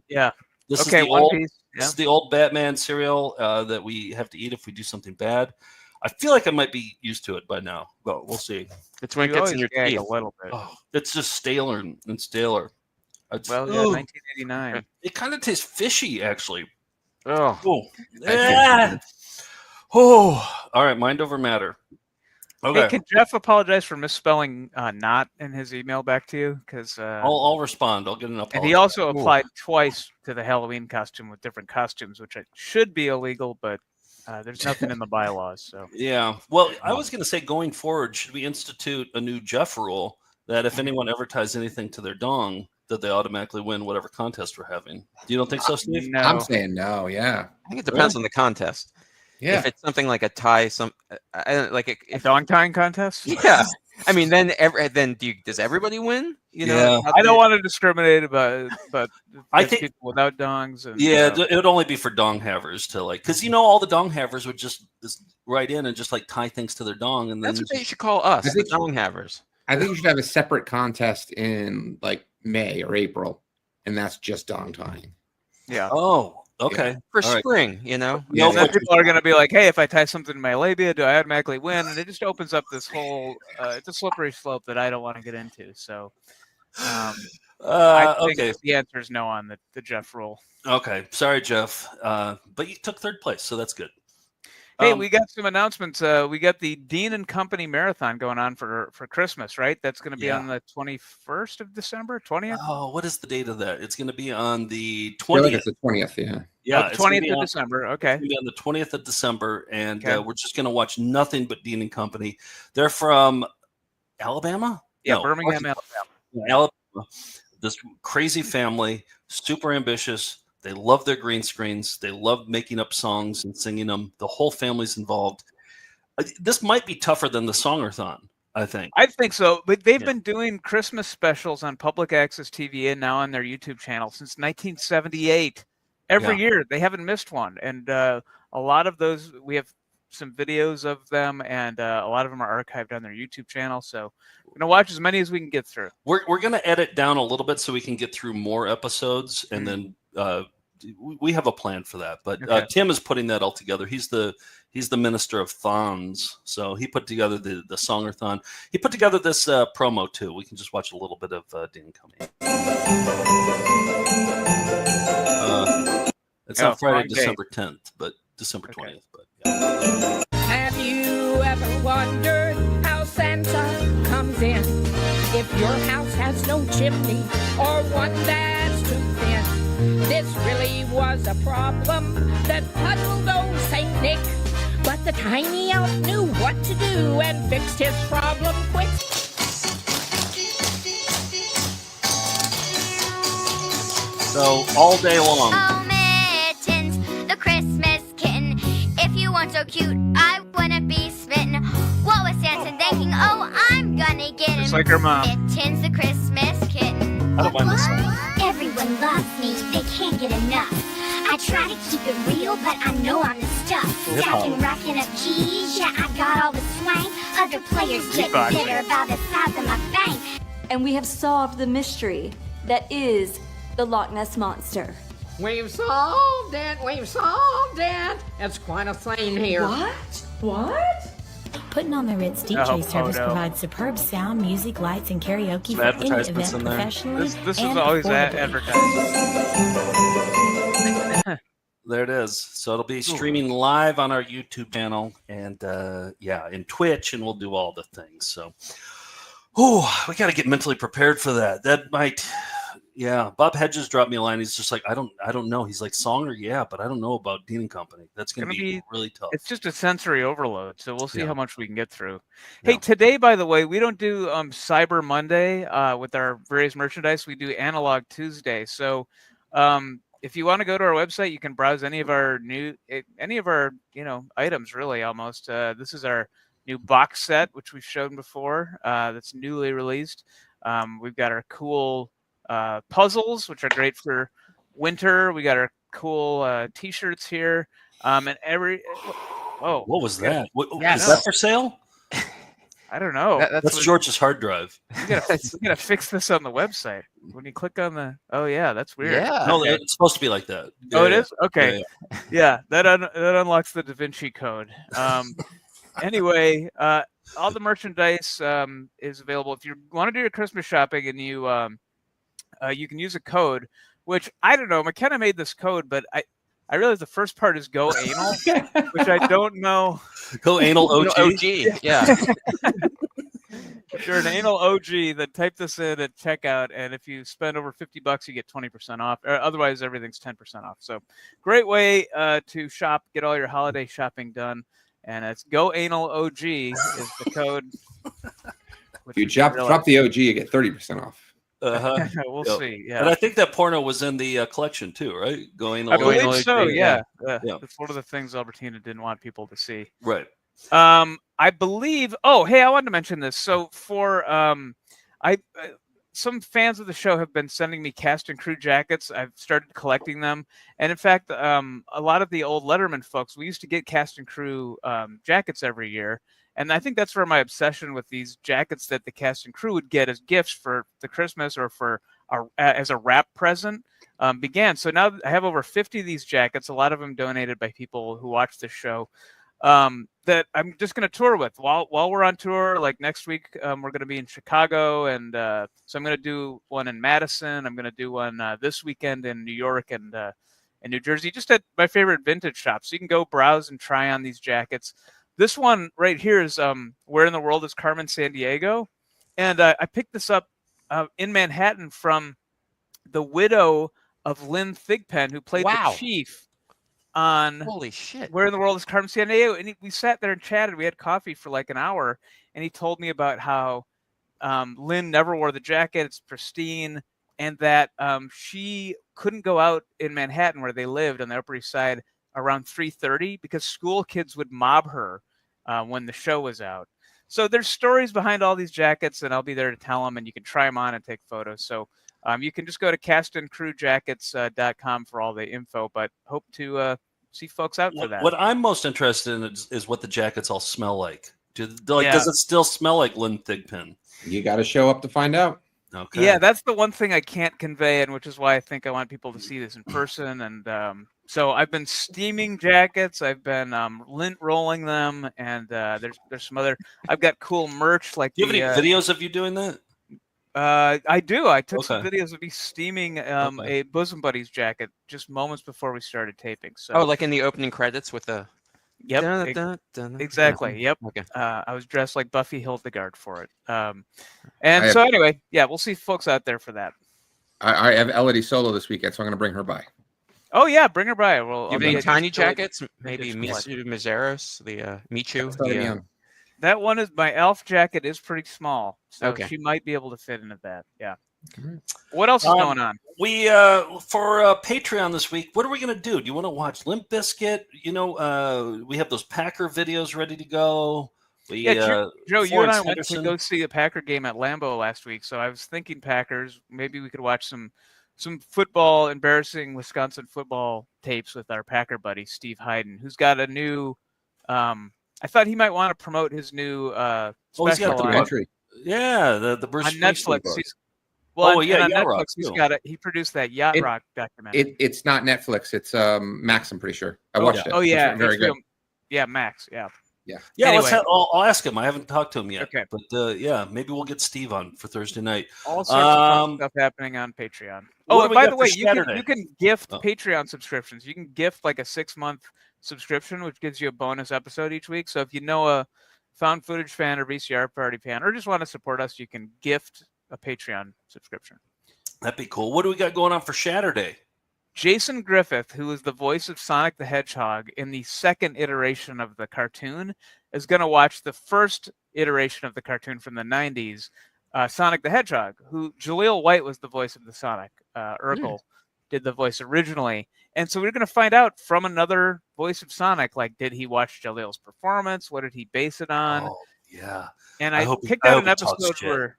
Yeah. This Okay, is the one old, piece. This is the old Batman cereal that we have to eat if we do something bad. I feel like I might be used to it by now, but we'll see. It's when it gets in your teeth. A little bit. Oh, it's just staler and staler. It's, Well, yeah, 1989. It kind of tastes fishy, actually. Oh. Yeah. Oh. All right. Mind over matter. Okay. Hey, can Jeff apologize for misspelling "not" in his email back to you? Because I'll respond. I'll get an apology. and he also applied twice to the Halloween costume with different costumes, which should be illegal, but there's nothing in the bylaws. So yeah. Well, I was going to say, going forward, should we institute a new Jeff rule that if anyone ever ties anything to their dong, that they automatically win whatever contest we're having? You don't think so, Steve? No. I'm saying no. Yeah. I think it depends on the contest. Yeah. If it's something like a tie, like a dong tying contest. Yeah. I mean, then does everybody win? You know, I don't want to discriminate but I think people without dongs. And, it would only be for dong havers to like, because all the dong havers would just write in and just like tie things to their dong, and then that's what they should call us, the dong havers. I think you should have a separate contest in like May or April, and that's just dong tying. Yeah. Oh. Okay. Yeah. For All right. spring, you know. Yeah, then people are going to be like, "Hey, if I tie something to my labia, do I automatically win?" And it just opens up this whole it's a slippery slope that I don't want to get into. So, I think okay. the answer is no on the Jeff rule. Okay. Sorry, Jeff. But you took third place, so that's good. Hey, we got some announcements. We got the Dean and Company Marathon going on for Christmas, right? That's going to be on the 21st of December, 20th? Oh, what is the date of that? It's going to be on the 20th. I feel like it's the 20th, yeah. Yeah, Oh, 20th of December. Okay. It's going to be on the 20th of December, and we're just going to watch nothing but Dean and Company. They're from Alabama? Yeah, No, Birmingham, Alabama. Alabama. This crazy family, super ambitious. They love their green screens. They love making up songs and singing them. The whole family's involved. This might be tougher than the Songathon, I think. I think so, but they've been doing Christmas specials on public access TV and now on their YouTube channel since 1978. Every year, they haven't missed one. And a lot of those, we have some videos of them, and a lot of them are archived on their YouTube channel. So we're going to watch as many as we can get through. We're going to edit down a little bit so we can get through more episodes, and then we have a plan for that. But Tim is putting that all together. He's the minister of thons, so he put together the Songathon. He put together this promo too. We can just watch a little bit of Dean Company. It's not Friday, December 10th, but December 20th. But yeah. Have you ever wondered how Santa comes in? If your house has no chimney or one that's too thin, this really was a problem that puzzled old Saint Nick. But the tiny elf knew what to do and fixed his problem quick. So all day long. Oh, Mittens, the Christmas kitten. If you weren't so cute, I wouldn't be smitten. What was Santa thinking? Oh, I'm gonna get him. Just like her mom. Mittens, the Christmas kitten. I don't mind this song. Everyone loves me, they can't get enough. I try to keep it real, but I know I'm the stuff. Stacking, racking up cheese, yeah, I got all the swang. Other players get bitter about the size of my fang. And we have solved the mystery that is the Loch Ness Monster. We've solved it, we've solved it. It's quite a thing here. What? Putting on the Ritz DJ service provides superb sound, music, lights, and karaoke for any event professionally This is and always affordably. advertised. There it is. So it'll be streaming live on our YouTube channel and in Twitch, and we'll do all the things. So, we got to get mentally prepared for that. That might, Bob Hedges dropped me a line. He's just like, I don't know. He's like, Songer, but I don't know about Dean and Company. That's going to be really tough. It's just a sensory overload. So we'll see how much we can get through. Hey, today, by the way, we don't do Cyber Monday with our various merchandise. We do Analog Tuesday. So, if you want to go to our website, you can browse any of our items. Really, almost. This is our new box set, which we've shown before. That's newly released. We've got our cool puzzles, which are great for winter. We got our cool T-shirts here. And what was that? Is that for sale? I don't know. That's George's hard drive. You gotta fix this on the website. When you click on the, that's weird. Yeah. No, it's supposed to be like that. It is? Okay. Yeah, that unlocks the Da Vinci Code. Anyway, all the merchandise is available. If you want to do your Christmas shopping and you can use a code, which I don't know. McKenna made this code, but I realize the first part is go anal, which I don't know. Go anal OG. Yeah. If you're an anal OG, then type this in at checkout, and if you spend over $50, you get 20% off. Or otherwise, everything's 10% off. So, great way to shop, get all your holiday shopping done, and it's Go Anal OG is the code. If you drop the OG, you get 30% off. We'll see. Yeah, and I think that porno was in the collection too, right? Go Anal. I believe so. Yeah. That's one of the things Albertina didn't want people to see. Right. I believe. Oh, hey, I wanted to mention this. So for some fans of the show have been sending me cast and crew jackets. I've started collecting them, and in fact, a lot of the old Letterman folks, we used to get cast and crew jackets every year, and I think that's where my obsession with these jackets that the cast and crew would get as gifts for the Christmas or for as a wrap present began. So now I have over 50 of these jackets. A lot of them donated by people who watch the show. That I'm just going to tour with while we're on tour. Like next week, we're going to be in Chicago, and so I'm going to do one in Madison. I'm going to do one this weekend in New York and in New Jersey, just at my favorite vintage shops. So you can go browse and try on these jackets. This one right here is Where in the World is Carmen Sandiego? And I picked this up in Manhattan from the widow of Lynn Thigpen, who played the chief on Holy shit. Where in the World is Carmen Sandiego? And we sat there and chatted. We had coffee for like an hour, and he told me about how Lynn never wore the jacket. It's pristine, and that she couldn't go out in Manhattan where they lived on the Upper East Side around 3:30 because school kids would mob her when the show was out. So there's stories behind all these jackets, and I'll be there to tell them, and you can try them on and take photos. So you can just go to castandcrewjackets.com for all the info, but hope to see folks out for that. What I'm most interested in is what the jackets all smell like. Does it still smell like Lynn Thigpen? You got to show up to find out. Okay. Yeah, that's the one thing I can't convey, and which is why I think I want people to see this in person. And so I've been steaming jackets, I've been lint rolling them, and there's some other. I've got cool merch like. Do you have any videos of you doing that? I do. I took some videos of me steaming a Bosom Buddies jacket just moments before we started taping. So like in the opening credits with the. Yep. Exactly. Yep. Okay. I was dressed like Buffy Hildegard for it. Anyway, we'll see folks out there for that. I have Elodie solo this weekend, so I'm going to bring her by. Oh yeah, bring her by. Well, you have any tiny jackets? Maybe Miseros, the Michu. That one is my elf jacket is pretty small, so she might be able to fit into that. Yeah. What else is going on? We for Patreon this week. What are we gonna do? Do you want to watch Limp Bizkit? You know, we have those Packer videos ready to go. Joe, you and I went to go see a Packer game at Lambeau last week, so I was thinking Packers. Maybe we could watch some football, embarrassing Wisconsin football tapes with our Packer buddy Steve Hayden, who's got a new. I thought he might want to promote his new special he's got the the Bruce on Netflix. On Netflix, he produced that Yacht Rock documentary. It's not Netflix. It's Max. I'm pretty sure. I watched it. Oh yeah, very good. Yeah, Max. Yeah. Anyway. I'll ask him. I haven't talked to him yet. Okay. But maybe we'll get Steve on for Thursday night. All sorts of fun stuff happening on Patreon. Oh, What and do we by got the for way, Saturday? you can gift Oh. Patreon subscriptions. You can gift like a 6-month subscription, which gives you a bonus episode each week. So if you know a found footage fan or VCR party fan, or just want to support us, you can gift a Patreon subscription. That'd be cool. What do we got going on for Saturday? Jason Griffith, who is the voice of Sonic the Hedgehog in the second iteration of the cartoon, is going to watch the first iteration of the cartoon from the 90s, Sonic the Hedgehog, who Jaleel White was the voice of the Sonic. Urkel did the voice originally. And so we're going to find out from another voice of Sonic, like, did he watch Jaleel's performance? What did he base it on? Oh, yeah. And I I hope he- picked I out hope an he talks episode shit. where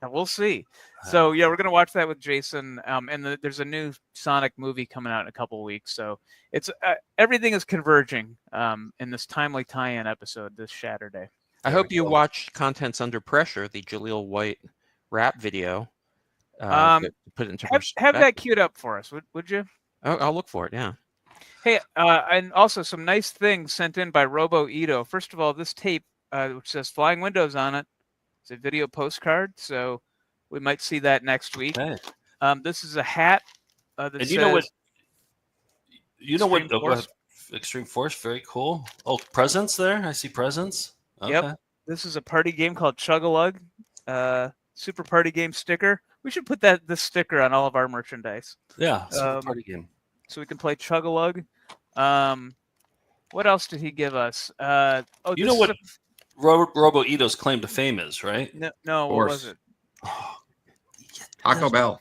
we'll see. So yeah, we're gonna watch that with Jason. And there's a new Sonic movie coming out in a couple of weeks. So it's everything is converging in this timely tie-in episode this Saturday. I hope you watch Contents Under Pressure, the Jaleel White rap video. To put it into Have that queued up for us, would you? I'll look for it. Yeah. Hey, and also some nice things sent in by Robo Ito. First of all, this tape, which says Flying Windows on it, it's a video postcard, so we might see that next week. Okay. This is a hat that And says... you know what? Extreme Force. Extreme Force, very cool. Oh, presents there. I see presents. Okay. Yep. This is a party game called Chug-a-Lug. Super party game sticker. We should put this sticker on all of our merchandise. Yeah, super party game. So we can play Chug-a-Lug. What else did he give us? You know what Robo Ito's claim to fame is, right? No, what was it? Taco Bell.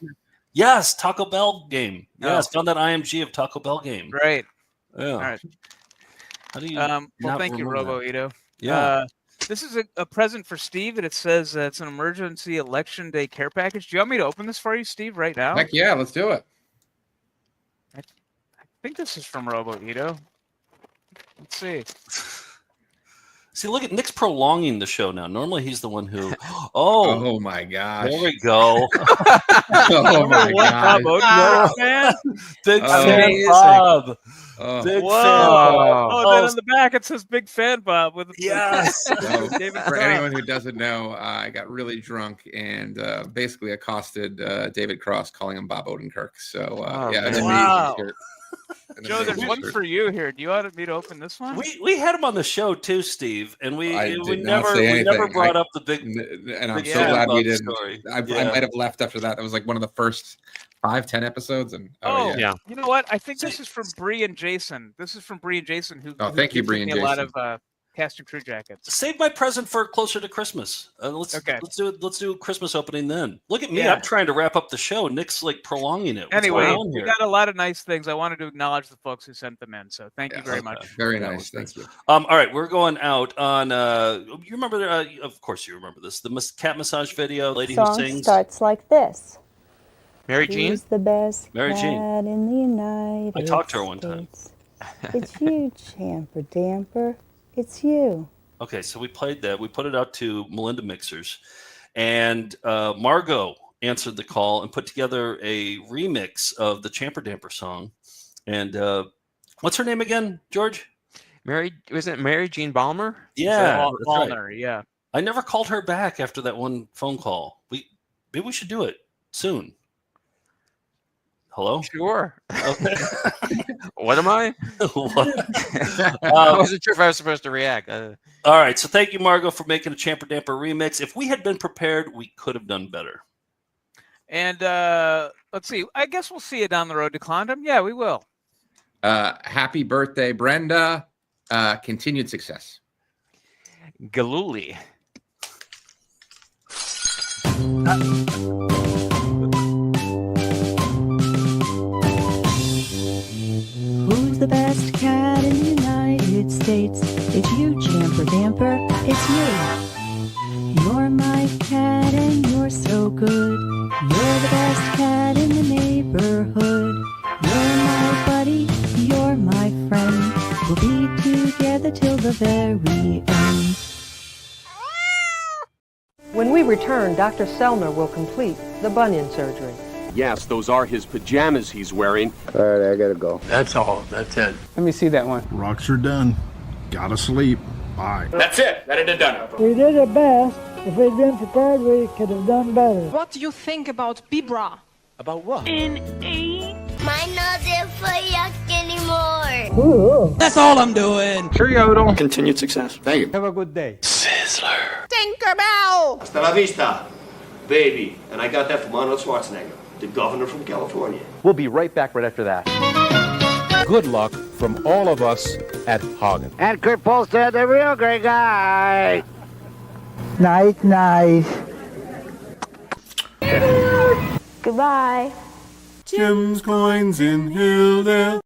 Yes, Taco Bell game. Oh. Yes, found that IMG of Taco Bell game. Right. Yeah. All right. How do you? Well, not thank you, remember Robo that? Ito. Yeah. This is a present for Steve, and it says it's an emergency election day care package. Do you want me to open this for you, Steve, right now? Heck yeah, let's do it. I think this is from Robo Ito. Let's see. See, look at Nick's prolonging the show now. Normally, he's the one who. Oh my gosh! There we go. Oh my god! Bob man? Big fan, Amazing. Bob. Whoa. Big fan. Oh, then on the back it says Big Fan Bob with yes. So, David for Cross. anyone who doesn't know, I got really drunk and basically accosted David Cross, calling him Bob Odenkirk. So yeah, an amazing Wow. shirt. An Joe, there's amazing one shirt. for you here. Do you want me to open this one? We had him on the show too, Steve, and we did not never say anything. brought up the big. And I'm big so glad we Bob didn't. story. I might have left after that. That was like one of the first 5-10 episodes. And You know what? I think this is from Bree and Jason. This is from Bree and Jason, who thank you, Bree and gave me a lot Jason. of cast and crew jackets. Save my present for closer to Christmas. Let's do it. Let's do Christmas opening then. Look at me. Yeah. I'm trying to wrap up the show. Nick's like prolonging it. What's Anyway, going on we here? got a lot of nice things. I wanted to acknowledge the folks who sent them in. So thank you very much. Very That nice. was Thank you. All right, we're going out on. You remember? Of course, you remember this. The cat massage video. Lady who Song sings. starts like this. Mary Jean? Who's the best Mary cat Jean. in the United I talked to her one time. States? It's you, Champer Damper. It's you. Okay, so we played that. We put it out to Melinda Mixers, and Margot answered the call and put together a remix of the Champer Damper song. And what's her name again, George? Wasn't it Mary Jean Balmer? Yeah, Balmer, yeah. I never called her back after that one phone call. Maybe we should do it soon. Hello? Sure. Okay. What am I? What? I wasn't sure if I was supposed to react. All right. So thank you, Margot, for making a Champer Damper remix. If we had been prepared, we could have done better. And let's see. I guess we'll see you down the road to Clondum. Yeah, we will. Happy birthday, Brenda. Continued success. Galooly. Who's the best cat in the United States? It's you, Champer Damper. It's you. You're my cat and you're so good. You're the best cat in the neighborhood. You're my buddy, you're my friend. We'll be together till the very end. When we return, Dr. Selner will complete the bunion surgery. Yes, those are his pajamas he's wearing. All right, I gotta go. That's all. That's it. Let me see that one. Rocks are done. Gotta sleep. Bye. That's it. That it done. We did our best. If we'd been prepared, we could have done better. What do you think about Bibra? About what? Mine not there for yuck anymore. That's all I'm doing. Sure, Yodel. Continued success. Thank you. Have a good day. Tinkerbell! Hasta la vista, baby. And I got that from Arnold Schwarzenegger, the governor from California. We'll be right back right after that. Good luck from all of us at Hagen. And Kurt Polster, the real great guy. Night, night. Goodbye. Jim's Coins in Hilldale.